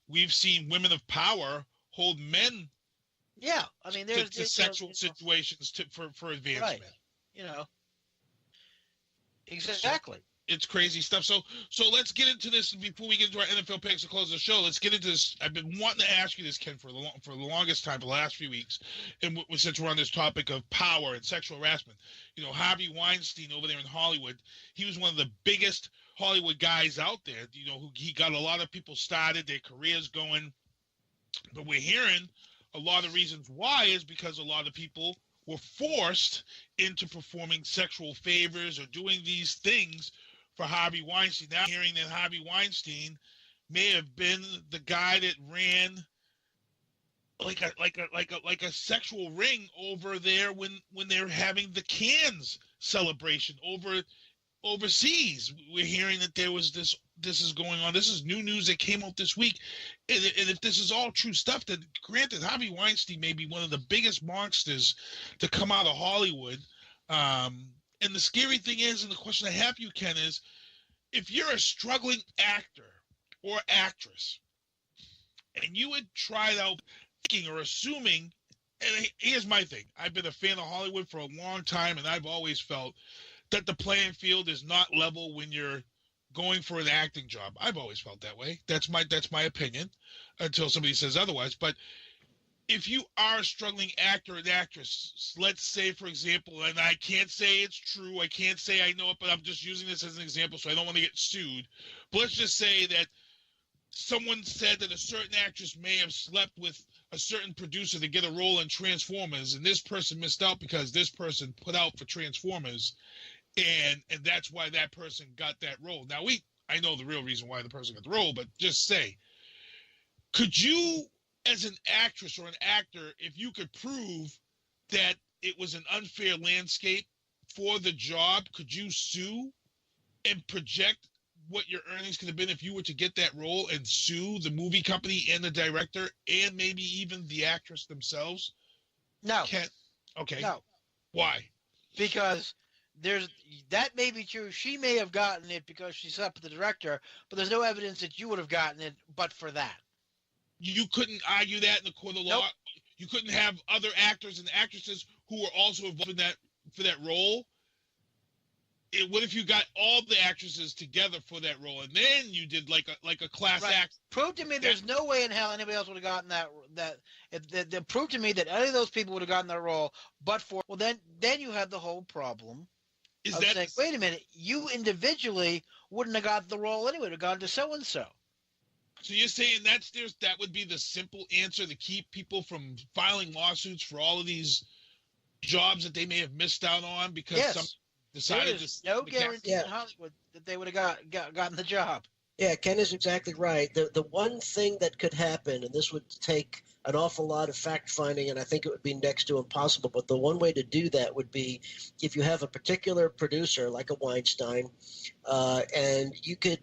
we've seen women of power hold men. Yeah, I mean, there's to sexual situations for advancement. Right. Exactly. It's crazy stuff. So let's get into this before we get into our NFL picks to close the show. Let's get into this. I've been wanting to ask you this, Ken, for the longest time, the last few weeks, and since we're on this topic of power and sexual harassment. Harvey Weinstein over there in Hollywood, he was one of the biggest Hollywood guys out there. Who he got a lot of people started, their careers going. But we're hearing a lot of reasons why is because a lot of people were forced into performing sexual favors or doing these things for Harvey Weinstein. Now hearing that Harvey Weinstein may have been the guy that ran like a sexual ring over there when they're having the Cannes celebration overseas. We're hearing that there was this is going on. This is new news that came out this week. And if this is all true stuff, then granted, Harvey Weinstein may be one of the biggest monsters to come out of Hollywood. And the scary thing is, and the question I have for you, Ken, is if you're a struggling actor or actress and you had tried out thinking or assuming, and here's my thing. I've been a fan of Hollywood for a long time, and I've always felt that the playing field is not level when you're going for an acting job. I've always felt that way. That's my opinion until somebody says otherwise. But if you are a struggling actor and actress, let's say, for example, and I can't say it's true, I can't say I know it, but I'm just using this as an example so I don't want to get sued. But let's just say that someone said that a certain actress may have slept with a certain producer to get a role in Transformers, and this person missed out because this person put out for Transformers, and that's why that person got that role. Now, I know the real reason why the person got the role, but just say, could you, as an actress or an actor, if you could prove that it was an unfair landscape for the job, could you sue and project what your earnings could have been if you were to get that role and sue the movie company and the director and maybe even the actress themselves? No. Okay. No. Why? Because that may be true. She may have gotten it because she slept with the director, but there's no evidence that you would have gotten it but for that. You couldn't argue that in the court of law? Nope. You couldn't have other actors and actresses who were also involved in that for that role? What if you got all the actresses together for that role, and then you did like a class act? Prove to me there's no way in hell anybody else would have gotten that. Prove to me that any of those people would have gotten that role, but for then you have the whole problem. Saying, wait a minute, you individually wouldn't have got the role anyway. It would have gone to so and so. So you're saying that would be the simple answer to keep people from filing lawsuits for all of these jobs that they may have missed out on because yes. decided There's to no to cast- guarantee in Hollywood that they would have gotten the job. Yeah, Ken is exactly right. The one thing that could happen, and this would take an awful lot of fact finding, and I think it would be next to impossible. But the one way to do that would be if you have a particular producer like a Weinstein, and you could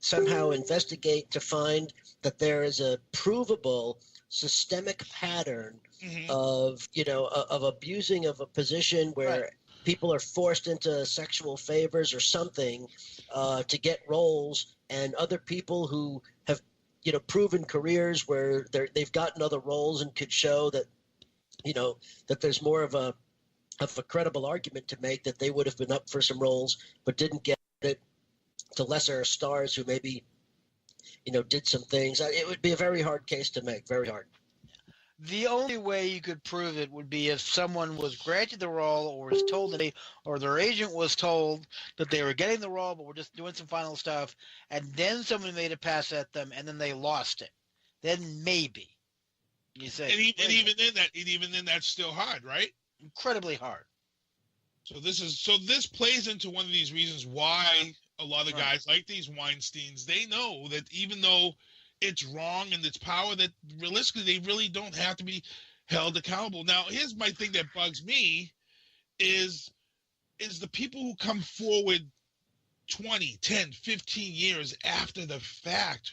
somehow investigate to find that there is a provable systemic pattern of abusing of a position where people are forced into sexual favors or something to get roles, and other people who have proven careers where they've gotten other roles and could show that that there's more of a credible argument to make that they would have been up for some roles but didn't get it, to lesser stars who maybe did some things. It would be a very hard case to make, very hard. The only way you could prove it would be if someone was granted the role, or was told that or their agent was told that they were getting the role but were just doing some final stuff, and then someone made a pass at them and then they lost it. Then maybe you say. And even then, that's still hard, right? Incredibly hard. So this plays into one of these reasons why a lot of guys like these Weinsteins, they know that even though it's wrong and it's power, that realistically they really don't have to be held accountable. Now, here's my thing that bugs me is the people who come forward 20, 10, 15 years after the fact.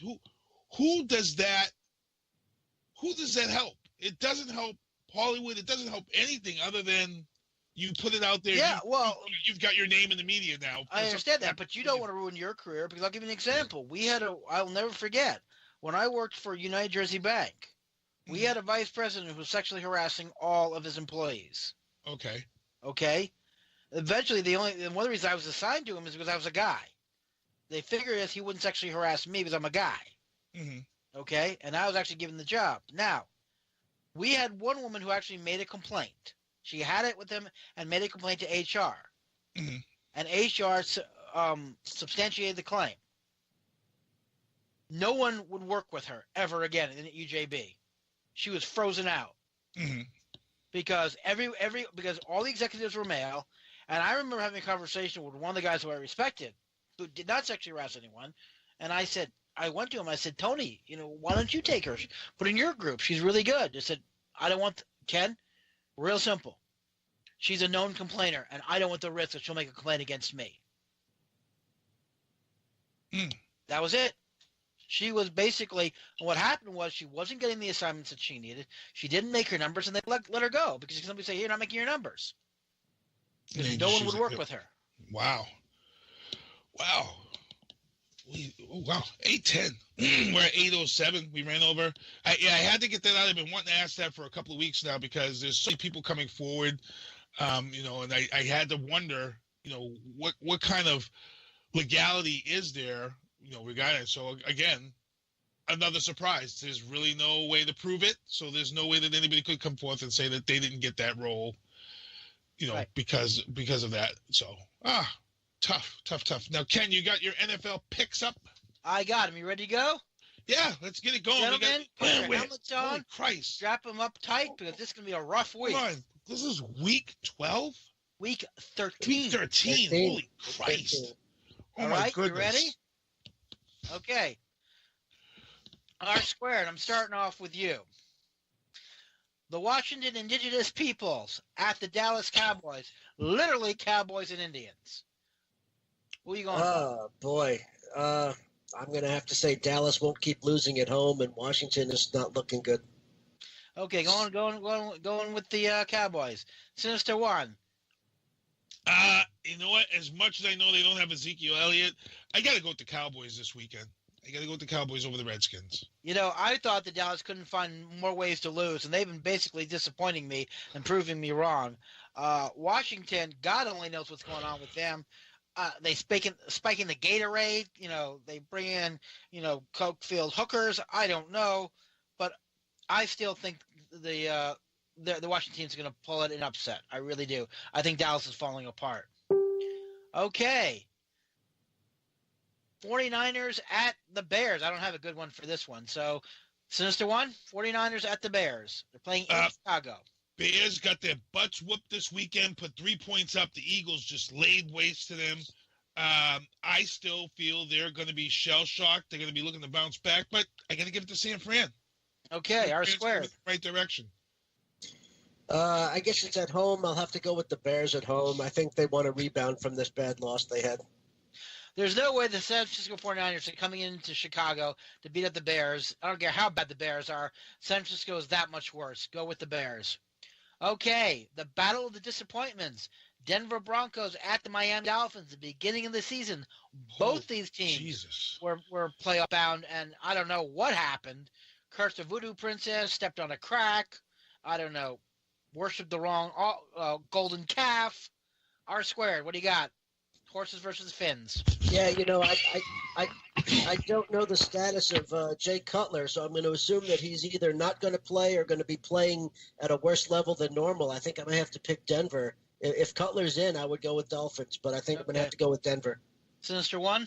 Who does that help? It doesn't help Hollywood. It doesn't help anything other than you put it out there. Yeah, you've got your name in the media now. I understand that, but you don't want to ruin your career, because I'll give you an example. I'll never forget, when I worked for United Jersey Bank, we had a vice president who was sexually harassing all of his employees. Okay? Eventually, one of the reasons I was assigned to him is because I was a guy. They figured he wouldn't sexually harass me because I'm a guy. Okay? And I was actually given the job. Now, we had one woman who actually made a complaint. She had it with him and made a complaint to HR. And HR substantiated the claim. No one would work with her ever again in UJB. She was frozen out because because all the executives were male, and I remember having a conversation with one of the guys who I respected, who did not sexually harass anyone, and I went to him. I said, Tony, why don't you take her? Put in your group. She's really good. I said, I don't want Ken. Real simple. She's a known complainer, and I don't want the risk that she'll make a complaint against me. That was it. She was basically, what happened was she wasn't getting the assignments that she needed. She didn't make her numbers, and they let her go because somebody say, "You're not making your numbers." Because no one would work with her. Wow. 8:10. We're at 8:07. We ran over. I had to get that out. I've been wanting to ask that for a couple of weeks now because there's so many people coming forward, and I had to wonder, what kind of legality is there, regarding it. So again, another surprise. There's really no way to prove it. So there's no way that anybody could come forth and say that they didn't get that role, because of that. So, tough. Now, Ken, you got your NFL picks up? I got him. You ready to go? Yeah, let's get it going. Gentlemen, put your helmets on. Holy Christ. Strap them up tight because this is going to be a rough week. Come on. This is week 12? Week 13. Week 13. Holy Christ. Oh, my goodness. You ready? Okay. R squared, I'm starting off with you. The Washington Indigenous Peoples at the Dallas Cowboys. Literally Cowboys and Indians. Who are you going for? Oh, boy. I'm going to have to say Dallas won't keep losing at home, and Washington is not looking good. Okay, going with the Cowboys. Sinister One. You know what? As much as I know they don't have Ezekiel Elliott, I got to go with the Cowboys this weekend. I got to go with the Cowboys over the Redskins. I thought that Dallas couldn't find more ways to lose, and they've been basically disappointing me and proving me wrong. Washington, God only knows what's going on with them. They spiking the Gatorade. They bring in, Coke-filled hookers. I don't know, but I still think the Washington team's going to pull it an upset. I really do. I think Dallas is falling apart. Okay. 49ers at the Bears. I don't have a good one for this one. So, Sinister One, 49ers at the Bears. They're playing in Chicago. Bears got their butts whooped this weekend, put 3 points up. The Eagles just laid waste to them. I still feel they're going to be shell-shocked. They're going to be looking to bounce back, but I got to give it to San Fran. Okay, our square. Right direction. I guess it's at home. I'll have to go with the Bears at home. I think they want to rebound from this bad loss they had. There's no way the San Francisco 49ers are coming into Chicago to beat up the Bears. I don't care how bad the Bears are. San Francisco is that much worse. Go with the Bears. Okay, the battle of the disappointments. Denver Broncos at the Miami Dolphins, the beginning of the season. Both these teams were playoff bound, and I don't know what happened. Cursed the voodoo princess, stepped on a crack. I don't know. Worshipped the wrong golden calf. R squared. What do you got? Horses versus Finns. Yeah, I don't know the status of Jay Cutler, so I'm going to assume that he's either not going to play or going to be playing at a worse level than normal. I think I may have to pick Denver. If Cutler's in, I would go with Dolphins, but I think I'm going to have to go with Denver. Sinister One?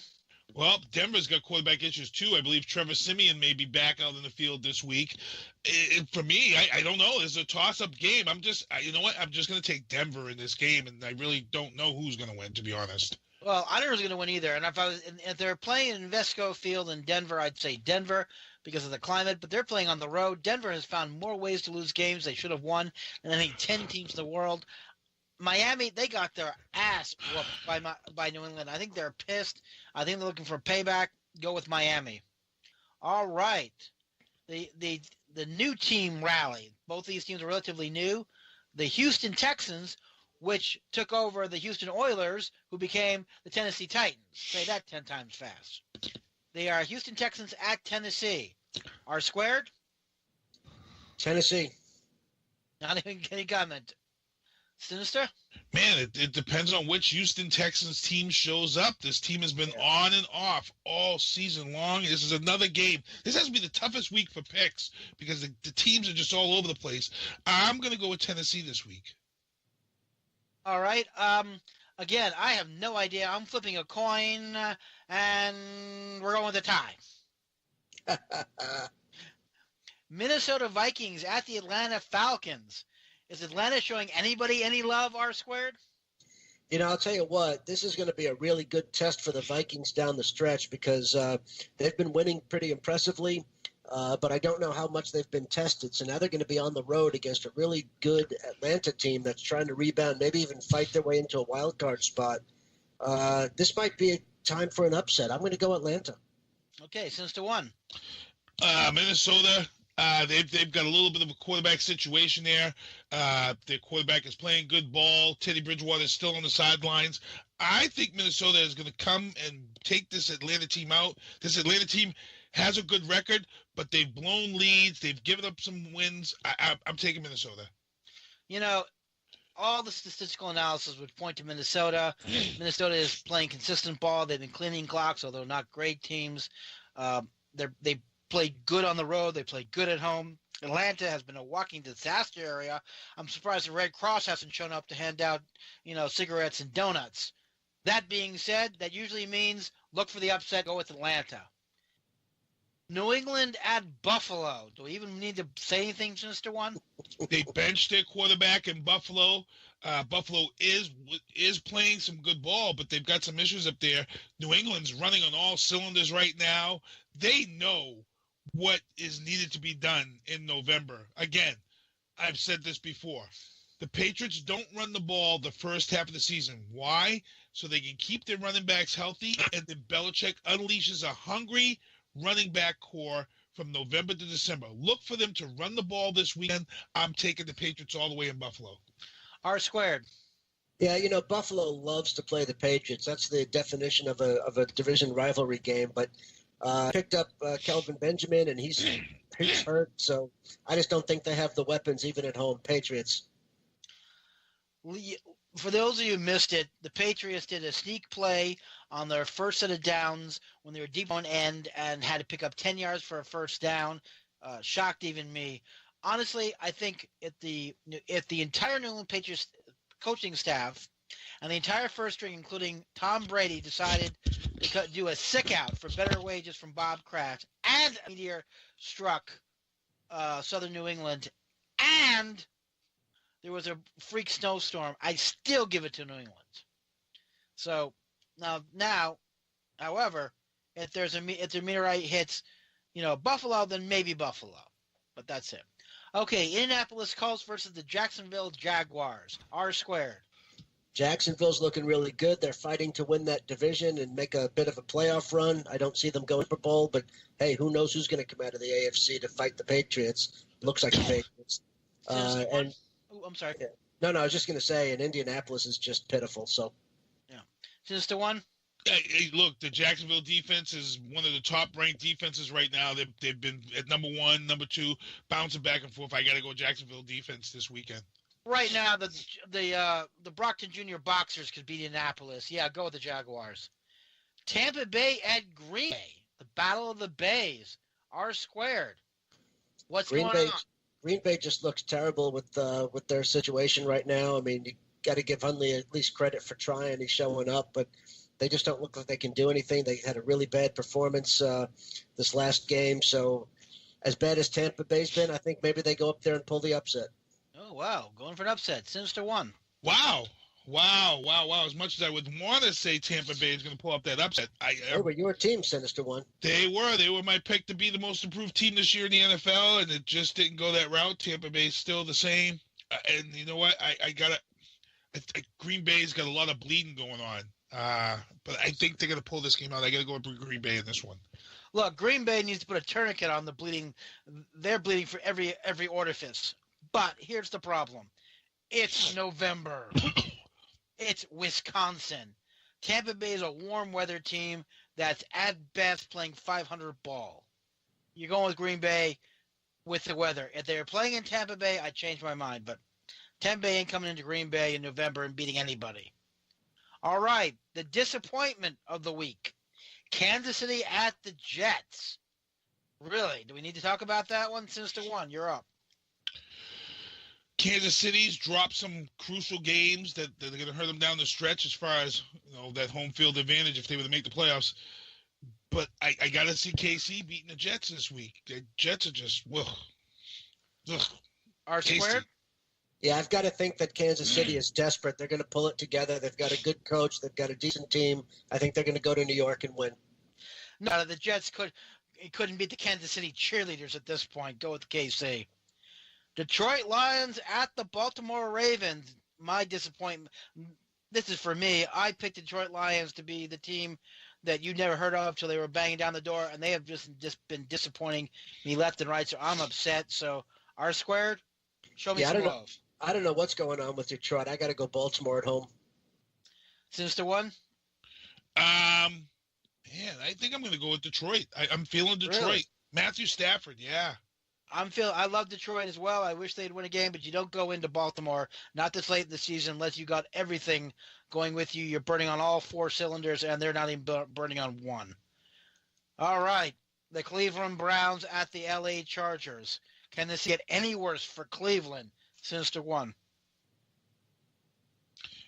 Well, Denver's got quarterback issues too. I believe Trevor Siemian may be back out in the field this week. For me, I don't know. It's a toss-up game. You know what? I'm just going to take Denver in this game, and I really don't know who's going to win, to be honest. Well, I don't know who's going to win either. And if they're playing in Invesco Field in Denver, I'd say Denver because of the climate. But they're playing on the road. Denver has found more ways to lose games they should have won than I think 10 teams in the world. Miami, they got their ass whooped by New England. I think they're pissed. I think they're looking for payback. Go with Miami. All right. The new team rally. Both these teams are relatively new. The Houston Texans, which took over the Houston Oilers, who became the Tennessee Titans. Say that 10 times fast. They are Houston Texans at Tennessee. R squared? Tennessee. Not even any comment. Sinister? Man, it depends on which Houston Texans team shows up. This team has been on and off all season long. This is another game. This has to be the toughest week for picks because the teams are just all over the place. I'm going to go with Tennessee this week. All right. Again, I have no idea. I'm flipping a coin, and we're going with a tie. Minnesota Vikings at the Atlanta Falcons. Is Atlanta showing anybody any love, R squared? I'll tell you what, this is going to be a really good test for the Vikings down the stretch because they've been winning pretty impressively, but I don't know how much they've been tested. So now they're going to be on the road against a really good Atlanta team that's trying to rebound, maybe even fight their way into a wild card spot. This might be a time for an upset. I'm going to go Atlanta. Okay, since to one. Minnesota. They've got a little bit of a quarterback situation there. Their quarterback is playing good ball. Teddy Bridgewater is still on the sidelines. I think Minnesota is going to come and take this Atlanta team out. This Atlanta team has a good record, but they've blown leads. They've given up some wins. I'm taking Minnesota. All the statistical analysis would point to Minnesota. Minnesota is playing consistent ball. They've been cleaning clocks, although not great teams. They play good on the road. They play good at home. Atlanta has been a walking disaster area. I'm surprised the Red Cross hasn't shown up to hand out, cigarettes and donuts. That being said, that usually means look for the upset, go with Atlanta. New England at Buffalo. Do we even need to say anything, Mr. One? They benched their quarterback in Buffalo. Buffalo is playing some good ball, but they've got some issues up there. New England's running on all cylinders right now. They know what is needed to be done in November. Again, I've said this before. The Patriots don't run the ball the first half of the season. Why? So they can keep their running backs healthy, and then Belichick unleashes a hungry running back core from November to December. Look for them to run the ball this weekend. I'm taking the Patriots all the way in Buffalo. R squared. Yeah, Buffalo loves to play the Patriots. That's the definition of a division rivalry game. But picked up Kelvin Benjamin, and he's hurt. So I just don't think they have the weapons even at home. Patriots. For those of you who missed it, the Patriots did a sneak play on their first set of downs when they were deep on end and had to pick up 10 yards for a first down. Shocked even me. Honestly, I think if the entire New England Patriots coaching staff and the entire first string, including Tom Brady, decided to do a sick out for better wages from Bob Kraft, and a meteor struck southern New England, and there was a freak snowstorm, I still give it to New England. So now, however, if the meteorite hits, Buffalo, then maybe Buffalo. But that's it. Okay, Indianapolis Colts versus the Jacksonville Jaguars. R squared. Jacksonville's looking really good. They're fighting to win that division and make a bit of a playoff run. I don't see them going Super Bowl, but hey, who knows who's going to come out of the AFC to fight the Patriots? Looks like the Patriots. I'm sorry. Yeah. No, I was just going to say, and Indianapolis is just pitiful. So, yeah, just the one. Hey, look, the Jacksonville defense is one of the top-ranked defenses right now. They've been at number 1, number 2, bouncing back and forth. I got to go Jacksonville defense this weekend. Right now, the Brockton Jr. Boxers could beat Indianapolis. Yeah, go with the Jaguars. Tampa Bay at Green Bay. The Battle of the Bays. R squared. What's going on? Green Bay just looks terrible with their situation right now. I mean, you got to give Hundley at least credit for trying. He's showing up, but they just don't look like they can do anything. They had a really bad performance this last game. So as bad as Tampa Bay's been, I think maybe they go up there and pull the upset. Oh, wow. Going for an upset. Sinister one. Wow. As much as I would want to say Tampa Bay is going to pull up that upset. They were your team, Sinister one. They were my pick to be the most improved team this year in the NFL, and it just didn't go that route. Tampa Bay's still the same. And you know what? Green Bay's got a lot of bleeding going on. But I think they're going to pull this game out. I got to go with Green Bay in this one. Look, Green Bay needs to put a tourniquet on the bleeding. They're bleeding for every orifice. But here's the problem. It's November. It's Wisconsin. Tampa Bay is a warm weather team that's at best playing 500 ball. You're going with Green Bay with the weather. If they were playing in Tampa Bay, I'd change my mind. But Tampa Bay ain't coming into Green Bay in November and beating anybody. All right, the disappointment of the week. Kansas City at the Jets. Really? Do we need to talk about that one? Sinister one, you're up. Kansas City's dropped some crucial games that are going to hurt them down the stretch as far as that home field advantage if they were to make the playoffs. But I got to see KC beating the Jets this week. The Jets are just, R squared? Yeah, I've got to think that Kansas City is desperate. They're going to pull it together. They've got a good coach. They've got a decent team. I think they're going to go to New York and win. No, the Jets couldn't beat the Kansas City cheerleaders at this point. Go with KC. Detroit Lions at the Baltimore Ravens. My disappointment. This is for me. I picked the Detroit Lions to be the team that you never heard of till they were banging down the door, and they have just been disappointing me left and right, so I'm upset. So R squared, show me some love. I don't know what's going on with Detroit. I got to go Baltimore at home. Sinister one? Man, I think I'm going to go with Detroit. I'm feeling Detroit. Really? Matthew Stafford, yeah. I love Detroit as well. I wish they'd win a game, but you don't go into Baltimore, not this late in the season, unless you got everything going with you. You're burning on all 4 cylinders, and they're not even burning on one. All right. The Cleveland Browns at the LA Chargers. Can this get any worse for Cleveland? Sinister one.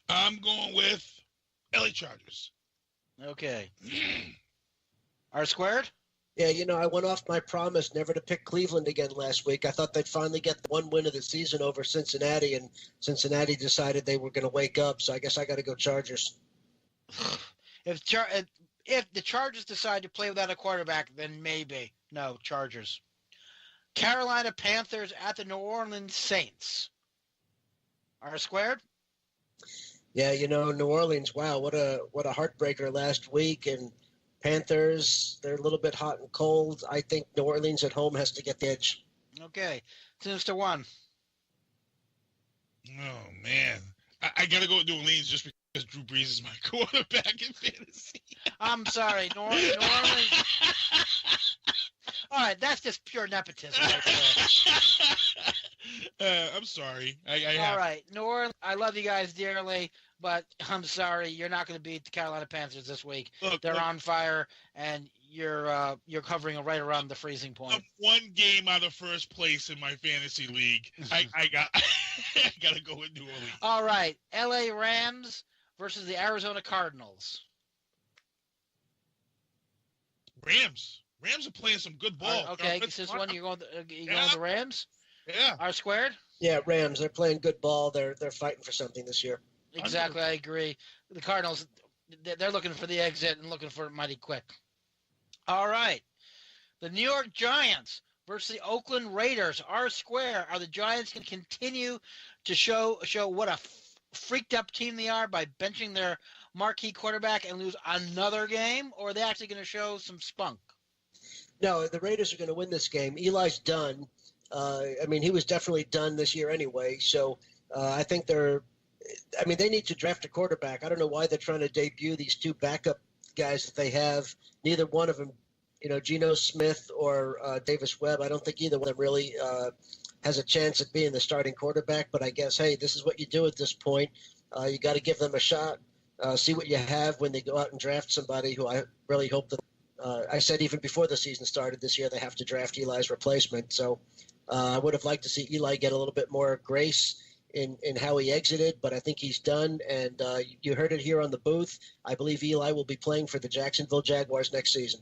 I'm going with LA Chargers. Okay. R squared? Yeah, I went off my promise never to pick Cleveland again last week. I thought they'd finally get the one win of the season over Cincinnati, and Cincinnati decided they were going to wake up, so I guess I got to go Chargers. If the Chargers decide to play without a quarterback, then maybe. No, Chargers. Carolina Panthers at the New Orleans Saints. R squared? Yeah, New Orleans, wow, what a heartbreaker last week, and Panthers, they're a little bit hot and cold. I think New Orleans at home has to get the edge. Okay. Sinister one. Oh, man. I got to go with New Orleans just because Drew Brees is my quarterback in fantasy. I'm sorry. New Orleans. All right, that's just pure nepotism right there. I'm sorry. All right. New Orleans, I love you guys dearly, but I'm sorry. You're not going to beat the Carolina Panthers this week. They're on fire, and you're covering right around the freezing point. I'm one game out of first place in my fantasy league. I got to go with New Orleans. All right. L.A. Rams versus the Arizona Cardinals. Rams are playing some good ball. Okay, since when you're going the Rams? Yeah. R squared? Yeah, Rams. They're playing good ball. They're fighting for something this year. Exactly, I agree. The Cardinals, they're looking for the exit and looking for it mighty quick. All right. The New York Giants versus the Oakland Raiders. R-Square. Are the Giants going to continue to show what a freaked up team they are by benching their marquee quarterback and lose another game? Or are they actually going to show some spunk? No, the Raiders are going to win this game. Eli's done. He was definitely done this year anyway. So I think they need to draft a quarterback. I don't know why they're trying to debut these two backup guys that they have. Neither one of them, Geno Smith or Davis Webb, I don't think either one of them really has a chance at being the starting quarterback. But I guess, hey, this is what you do at this point. You got to give them a shot, see what you have when they go out and draft somebody who I really hope that I said even before the season started this year they have to draft Eli's replacement. So I would have liked to see Eli get a little bit more grace in how he exited, but I think he's done. And you heard it here on the booth. I believe Eli will be playing for the Jacksonville Jaguars next season.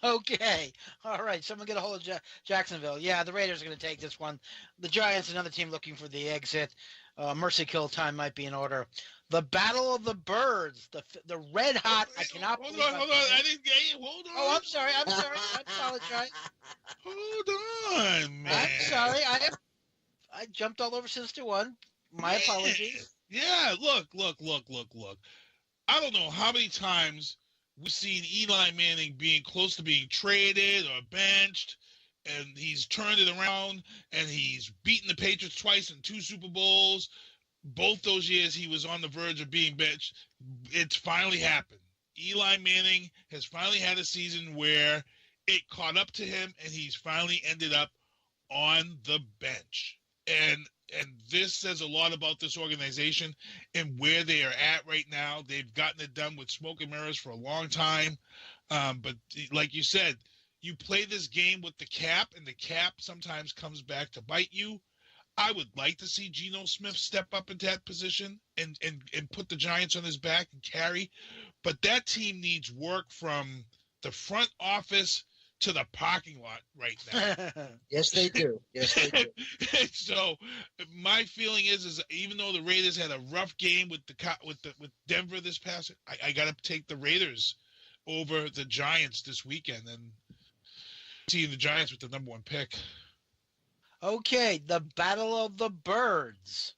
Okay. All right. Someone get a hold of Jacksonville. Yeah, the Raiders are going to take this one. The Giants, another team looking for the exit. Mercy kill time might be in order. The Battle of the Birds. The red hot. I cannot believe. Hold on. I didn't get you. Hold on. Oh, I'm sorry. I apologize. Hold on, man. I'm sorry. I jumped all over Sinister One. My apologies. Yeah. Look. I don't know how many times we've seen Eli Manning being close to being traded or benched, and he's turned it around, and he's beaten the Patriots twice in 2 Super Bowls. Both those years he was on the verge of being benched. It's finally happened. Eli Manning has finally had a season where it caught up to him, and he's finally ended up on the bench. And this says a lot about this organization and where they are at right now. They've gotten it done with smoke and mirrors for a long time. But like you said, you play this game with the cap, and the cap sometimes comes back to bite you. I would like to see Geno Smith step up into that position and put the Giants on his back and carry. But that team needs work from the front office to the parking lot right now. Yes, they do. So my feeling is even though the Raiders had a rough game with Denver this past, I got to take the Raiders over the Giants this weekend and see the Giants with the number 1 pick. Okay, the Battle of the Birds.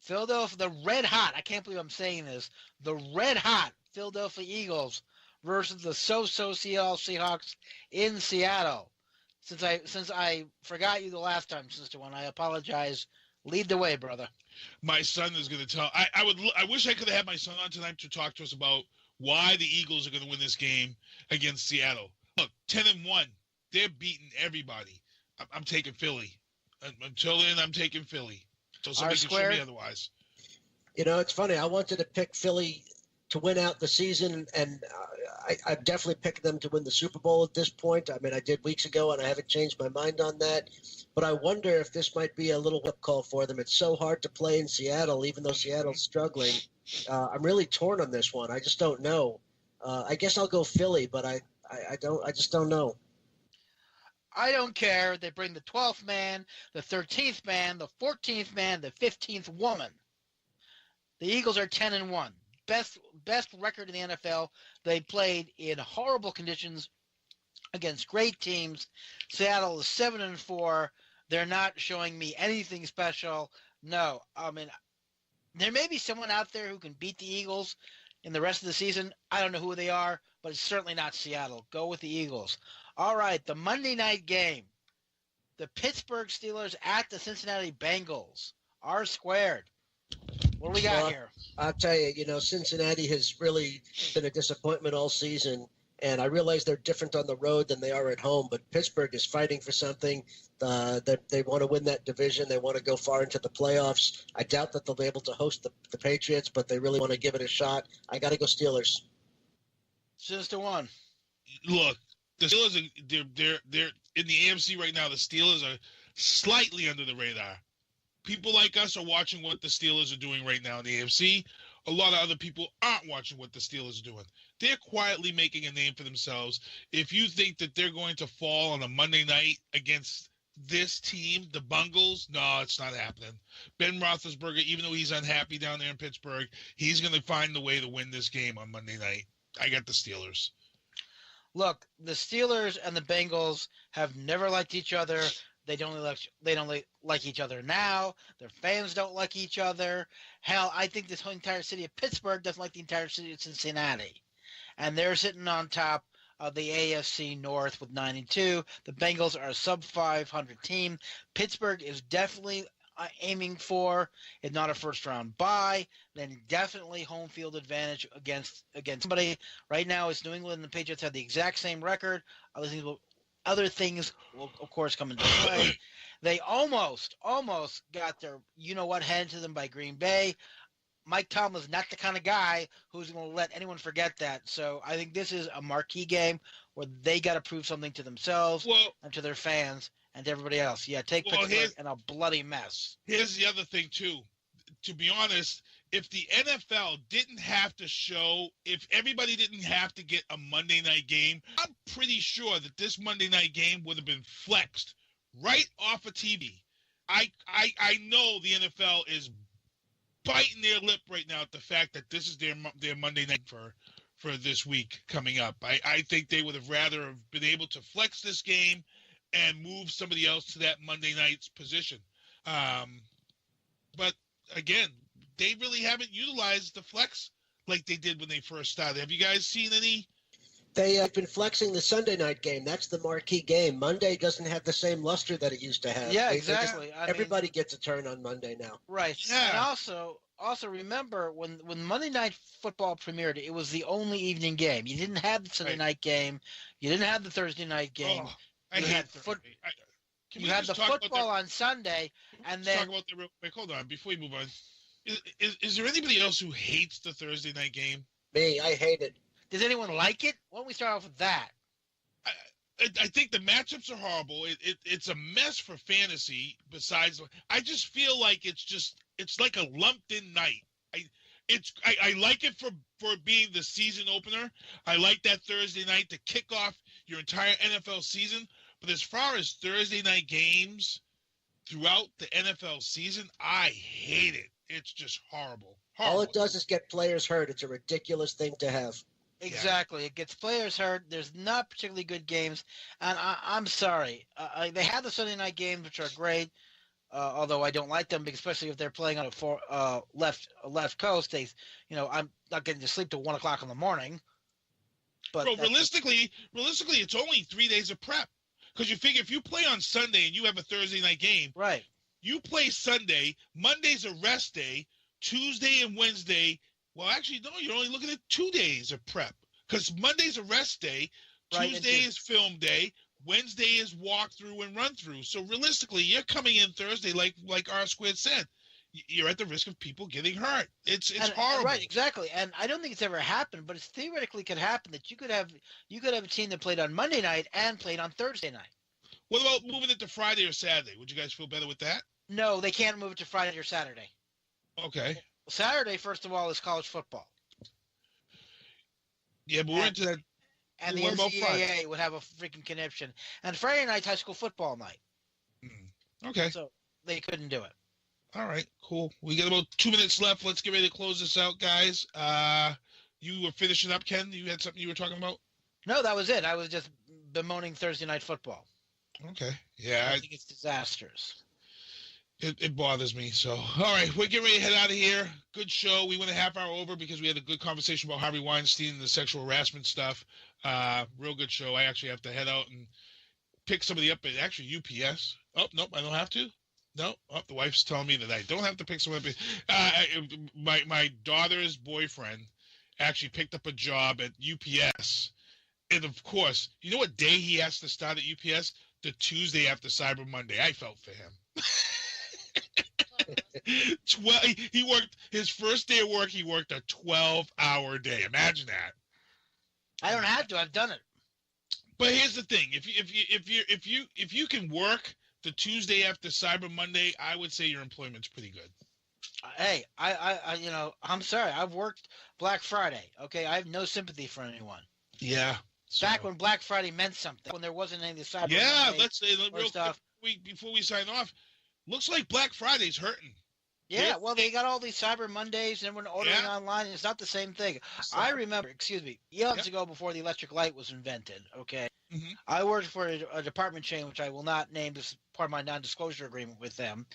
Philadelphia, the red hot. I can't believe I'm saying this. The red hot Philadelphia Eagles versus the so-so Seattle Seahawks in Seattle. Since I forgot you the last time, Sister One, I apologize. Lead the way, brother. My son is going to tell. I wish I could have had my son on tonight to talk to us about why the Eagles are going to win this game against Seattle. Look, 10-1, they're beating everybody. I'm taking Philly. Until then, I'm taking Philly. So somebody can show me otherwise. It's funny. I wanted to pick Philly to win out the season, and I definitely picked them to win the Super Bowl at this point. I mean, I did weeks ago, and I haven't changed my mind on that. But I wonder if this might be a little wake-up call for them. It's so hard to play in Seattle, even though Seattle's struggling. I'm really torn on this one. I just don't know. I guess I'll go Philly, but I just don't know. I don't care. They bring the 12th man, the 13th man, the 14th man, the 15th woman. The Eagles are 10-1. Best record in the NFL. They played in horrible conditions against great teams. Seattle is 7-4. They're not showing me anything special. No, I mean, there may be someone out there who can beat the Eagles in the rest of the season. I don't know who they are, but it's certainly not Seattle. Go with the Eagles. All right, the Monday night game. The Pittsburgh Steelers at the Cincinnati Bengals. R-squared. What do we got here? I'll tell you, Cincinnati has really been a disappointment all season, and I realize they're different on the road than they are at home, but Pittsburgh is fighting for something. They want to win that division. They want to go far into the playoffs. I doubt that they'll be able to host the Patriots, but they really want to give it a shot. I got to go Steelers. Sister One. Look, the Steelers are they're in the AFC right now. The Steelers are slightly under the radar. People like us are watching what the Steelers are doing right now in the AFC. A lot of other people aren't watching what the Steelers are doing. They're quietly making a name for themselves. If you think that they're going to fall on a Monday night against this team, the Bungles, no, it's not happening. Ben Roethlisberger, even though he's unhappy down there in Pittsburgh, he's going to find the way to win this game on Monday night. I got the Steelers. Look, the Steelers and the Bengals have never liked each other. They don't like each other now. Their fans don't like each other. Hell, I think this whole entire city of Pittsburgh doesn't like the entire city of Cincinnati. And they're sitting on top of the AFC North with 9-2. The Bengals are a sub-500 team. Pittsburgh is definitely aiming for, if not a first-round bye, then definitely home field advantage against somebody. Right now, it's New England and the Patriots have the exact same record. Other things will, of course, come into play. They almost got their you-know-what handed to them by Green Bay. Mike Tomlin's not the kind of guy who's going to let anyone forget that. So I think this is a marquee game where they got to prove something to themselves and to their fans and to everybody else. Yeah, take Pittsburgh in a bloody mess. Here's the other thing, too. To be honest, if the NFL didn't have to show, if everybody didn't have to get a Monday night game, I'm pretty sure that this Monday night game would have been flexed right off of TV. I know the NFL is biting their lip right now at the fact that this is their Monday night for this week coming up. I think they would have rather have been able to flex this game and move somebody else to that Monday night's position. But again, they really haven't utilized the flex like they did when they first started. Have you guys seen any? They have been flexing the Sunday night game. That's the marquee game. Monday doesn't have the same luster that it used to have. Yeah, exactly. Everybody gets a turn on Monday now. Right. Yeah. And also remember when Monday Night Football premiered, it was the only evening game. You didn't have the Sunday night game. You didn't have the Thursday night game. Oh, I hate Thursday. You had the football on Sunday, and then talk about the real quick. Hold on, before we move on. Is there anybody else who hates the Thursday night game? Me, I hate it. Does anyone like it? Why don't we start off with that? I think the matchups are horrible. It's a mess for fantasy. Besides, I just feel like it's like a lumped in night. I like it for being the season opener. I like that Thursday night to kick off your entire NFL season. But as far as Thursday night games throughout the NFL season, I hate it. It's just horrible. All it does is get players hurt. It's a ridiculous thing to have. Exactly. It gets players hurt. There's not particularly good games. And I'm sorry. They have the Sunday night games, which are great, although I don't like them, especially if they're playing on a left coast. I'm not getting to sleep till 1 o'clock in the morning. But bro, realistically, it's only 3 days of prep. Because you figure if you play on Sunday and you have a Thursday night game, right? You play Sunday, Monday's a rest day, Tuesday and Wednesday. Well, actually, no, you're only looking at 2 days of prep. Because Monday's a rest day, Tuesday is film day, Wednesday is walkthrough and run through. So realistically, you're coming in Thursday, like R Squared said. You're at the risk of people getting hurt. It's horrible. Right, exactly. And I don't think it's ever happened, but it theoretically could happen that you could have a team that played on Monday night and played on Thursday night. What about moving it to Friday or Saturday? Would you guys feel better with that? No, they can't move it to Friday or Saturday. Okay. Well, Saturday, first of all, is college football. Yeah, but we're into that. And the NCAA would have a freaking conniption. And Friday night's high school football night. Okay. So they couldn't do it. All right, cool. We got about 2 minutes left. Let's get ready to close this out, guys. You were finishing up, Ken? You had something you were talking about? No, that was it. I was just bemoaning Thursday night football. Okay. Yeah. I think it's disastrous. It bothers me. So, all right, we're getting ready to head out of here. Good show. We went a half hour over because we had a good conversation about Harvey Weinstein and the sexual harassment stuff. Real good show. I actually have to head out and pick somebody up at actually UPS. Oh, nope, I don't have to. No, the wife's telling me that I don't have to pick someone up. My daughter's boyfriend actually picked up a job at UPS. And, of course, you know what day he has to start at UPS? The Tuesday after Cyber Monday. I felt for him. He worked his first day of work. He worked a 12-hour day. Imagine that. I don't have to. I've done it. But here's the thing: if you can work the Tuesday after Cyber Monday, I would say your employment's pretty good. Hey, I'm sorry. I've worked Black Friday. Okay, I have no sympathy for anyone. Yeah. Back when Black Friday meant something, when there wasn't any Cyber Monday let's say real stuff. before we sign off, looks like Black Friday's hurting. Yeah, well, they got all these Cyber Mondays, and everyone ordering online. It's not the same thing. I remember, years ago before the electric light was invented, okay, I worked for a department chain, which I will not name. This is part of my non-disclosure agreement with them.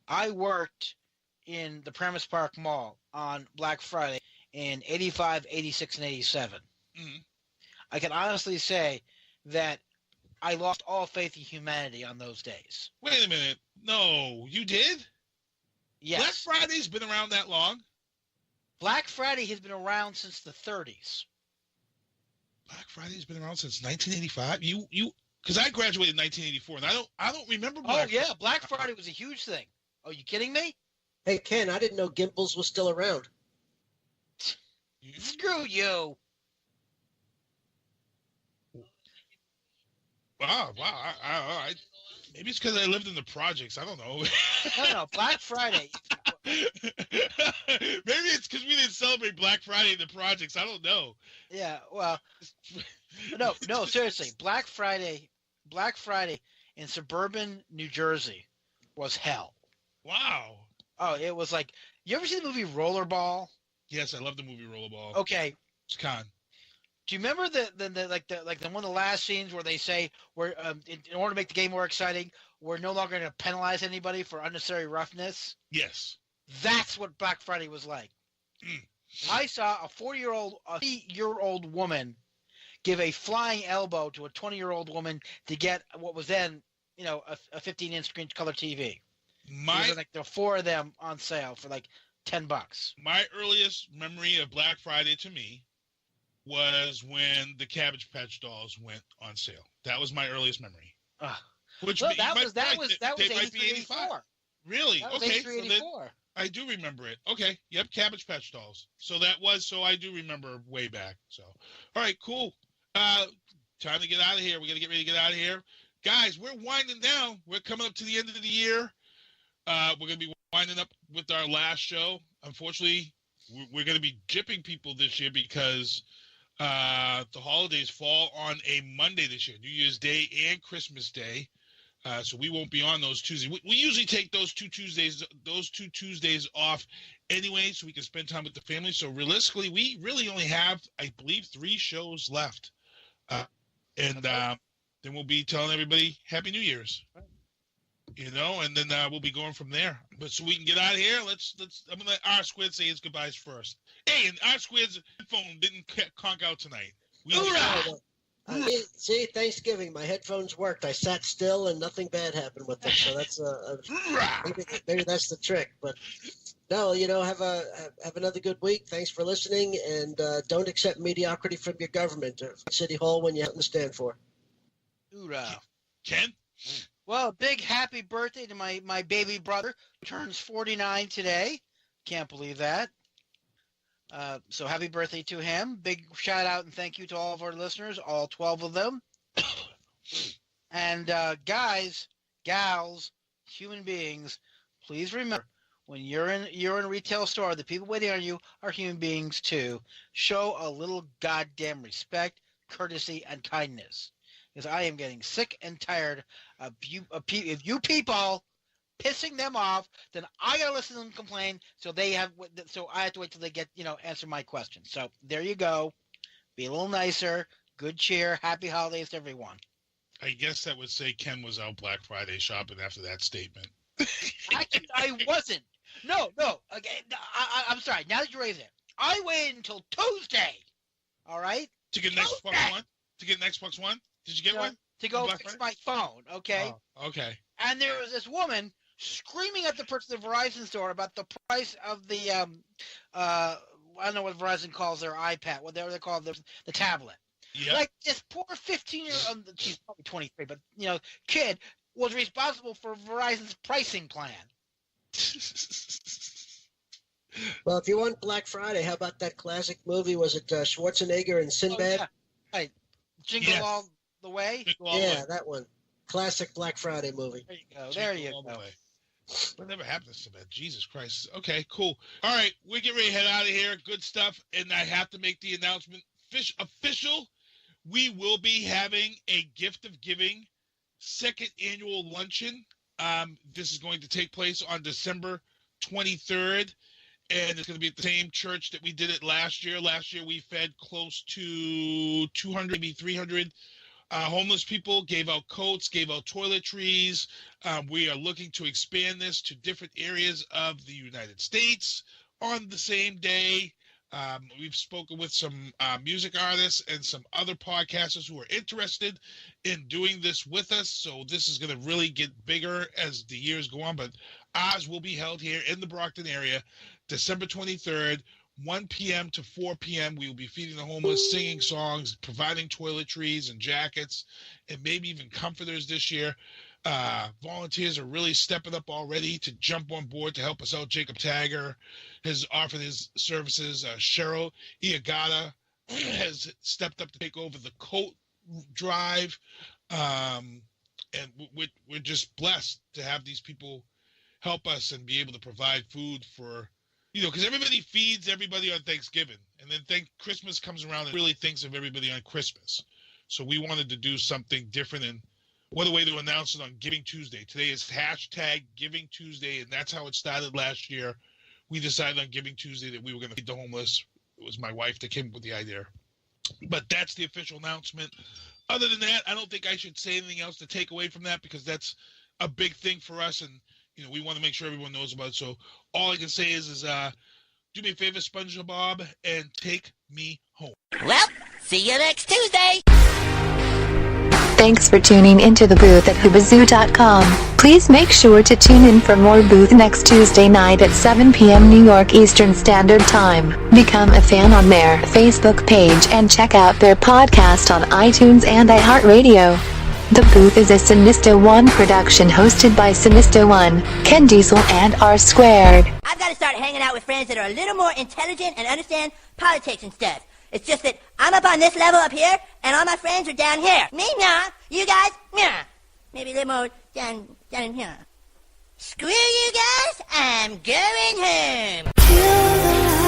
I worked in the Premise Park Mall on Black Friday in 85, 86, and 87. I can honestly say that I lost all faith in humanity on those days. Wait a minute. No, you did? Yes. Black Friday's been around that long? Black Friday has been around since the 30s. Black Friday's been around since 1985? You because I graduated in 1984, and I don't remember Black Friday. Black Friday was a huge thing. Oh, you kidding me? Hey, Ken, I didn't know Gimbals was still around. Screw you. Wow. I maybe it's because I lived in the projects. I don't know. No, Black Friday. Maybe it's because we didn't celebrate Black Friday in the projects. I don't know. Yeah, well, no, seriously. Black Friday in suburban New Jersey was hell. Wow. Oh, it was like, you ever see the movie Rollerball? Yes, I love the movie Rollerball. Okay. It's con. Do you remember the one of the last scenes where they say in order to make the game more exciting, we're no longer going to penalize anybody for unnecessary roughness? Yes. That's what Black Friday was like. I saw a 40-year-old woman give a flying elbow to a 20-year-old woman to get what was then, a 15-inch screen color TV. There were four of them on sale for like $10. My earliest memory of Black Friday to me was when the Cabbage Patch Dolls went on sale. That was my earliest memory. That was 83-84. Really? That was okay. 83-84. I do remember it. Okay. Yep. Cabbage Patch Dolls. So I do remember way back. So, all right, cool. Time to get out of here. We got to get ready to get out of here. Guys, we're winding down. We're coming up to the end of the year. We're going to be winding up with our last show. Unfortunately, we're going to be gypping people this year because the holidays fall on a Monday this year, New Year's Day and Christmas Day. So we won't be on those Tuesdays. We usually take those two Tuesdays off anyway, so we can spend time with the family. So realistically, we really only have, I believe, 3 shows left, and then we'll be telling everybody Happy New Year's. And then we'll be going from there. But so we can get out of here, I'm gonna let R Squid say his goodbyes first. Hey, and R Squid's phone didn't conk out tonight. See, Thanksgiving, my headphones worked. I sat still and nothing bad happened with them. So that's maybe that's the trick. But no, have another good week. Thanks for listening, and don't accept mediocrity from your government or City Hall when you have to stand for. Hoorah. Ken? Well, big happy birthday to my baby brother, who turns 49 today. Can't believe that. So happy birthday to him. Big shout out and thank you to all of our listeners, all 12 of them. And guys, gals, human beings, please remember, when you're in a retail store, the people waiting on you are human beings too. Show a little goddamn respect, courtesy, and kindness. Because I am getting sick and tired of if you people pissing them off, then I gotta listen to them complain. So I have to wait till they get answer my question. So there you go. Be a little nicer. Good cheer. Happy holidays to everyone. I guess that would say Ken was out Black Friday shopping after that statement. I wasn't. No. Okay, I'm sorry. Now that you raise it, I waited until Tuesday. All right. To get an Xbox One. To get an Xbox One. Did you get one? To go fix my phone. Okay. Oh, okay. And there was this woman screaming at the person at the Verizon store about the price of the I don't know what Verizon calls their iPad, whatever they call the tablet. Yeah. Like this poor 15-year-old, she's probably 23, but kid was responsible for Verizon's pricing plan. Well, if you want Black Friday, how about that classic movie? Was it Schwarzenegger and Sinbad? Oh, yeah. Right. Jingle All the Way? Yeah, that one. Classic Black Friday movie. There you go. There you go. What never happens to that? Jesus Christ. Okay, cool. All right, we get ready to head out of here. Good stuff. And I have to make the announcement official. We will be having a gift of giving second annual luncheon. This is going to take place on December 23rd, and it's going to be at the same church that we did it last year. Last year, we fed close to 200, maybe 300 homeless people, gave out coats, gave out toiletries. We are looking to expand this to different areas of the United States on the same day. We've spoken with some music artists and some other podcasters who are interested in doing this with us. So this is going to really get bigger as the years go on. But ours will be held here in the Brockton area, December 23rd, 1 p.m. to 4 p.m. We will be feeding the homeless, singing songs, providing toiletries and jackets, and maybe even comforters this year. Volunteers are really stepping up already to jump on board to help us out. Jacob Tagger has offered his services. Cheryl Iagata has stepped up to take over the coat drive. And we're just blessed to have these people help us and be able to provide food for, because everybody feeds everybody on Thanksgiving. And then Christmas comes around and really thinks of everybody on Christmas. So we wanted to do something different, and what a way to announce it on Giving Tuesday. Today is hashtag Giving Tuesday, and that's how it started last year. We decided on Giving Tuesday that we were going to feed the homeless. It was my wife that came up with the idea. But that's the official announcement. Other than that, I don't think I should say anything else to take away from that, because that's a big thing for us, and we want to make sure everyone knows about it. So all I can say is do me a favor, SpongeBob, and take me home. Well, see you next Tuesday. Thanks for tuning into the booth at Whoobazoo.com. Please make sure to tune in for more booth next Tuesday night at 7 p.m. New York Eastern Standard Time. Become a fan on their Facebook page and check out their podcast on iTunes and iHeartRadio. The Booth is a Sinister One production hosted by Sinister One, Ken Diesel, and R Squared. I've got to start hanging out with friends that are a little more intelligent and understand politics and stuff. It's just that I'm up on this level up here, and all my friends are down here. Me, nah. You guys, nah. Maybe a little more down in here. Screw you guys, I'm going home.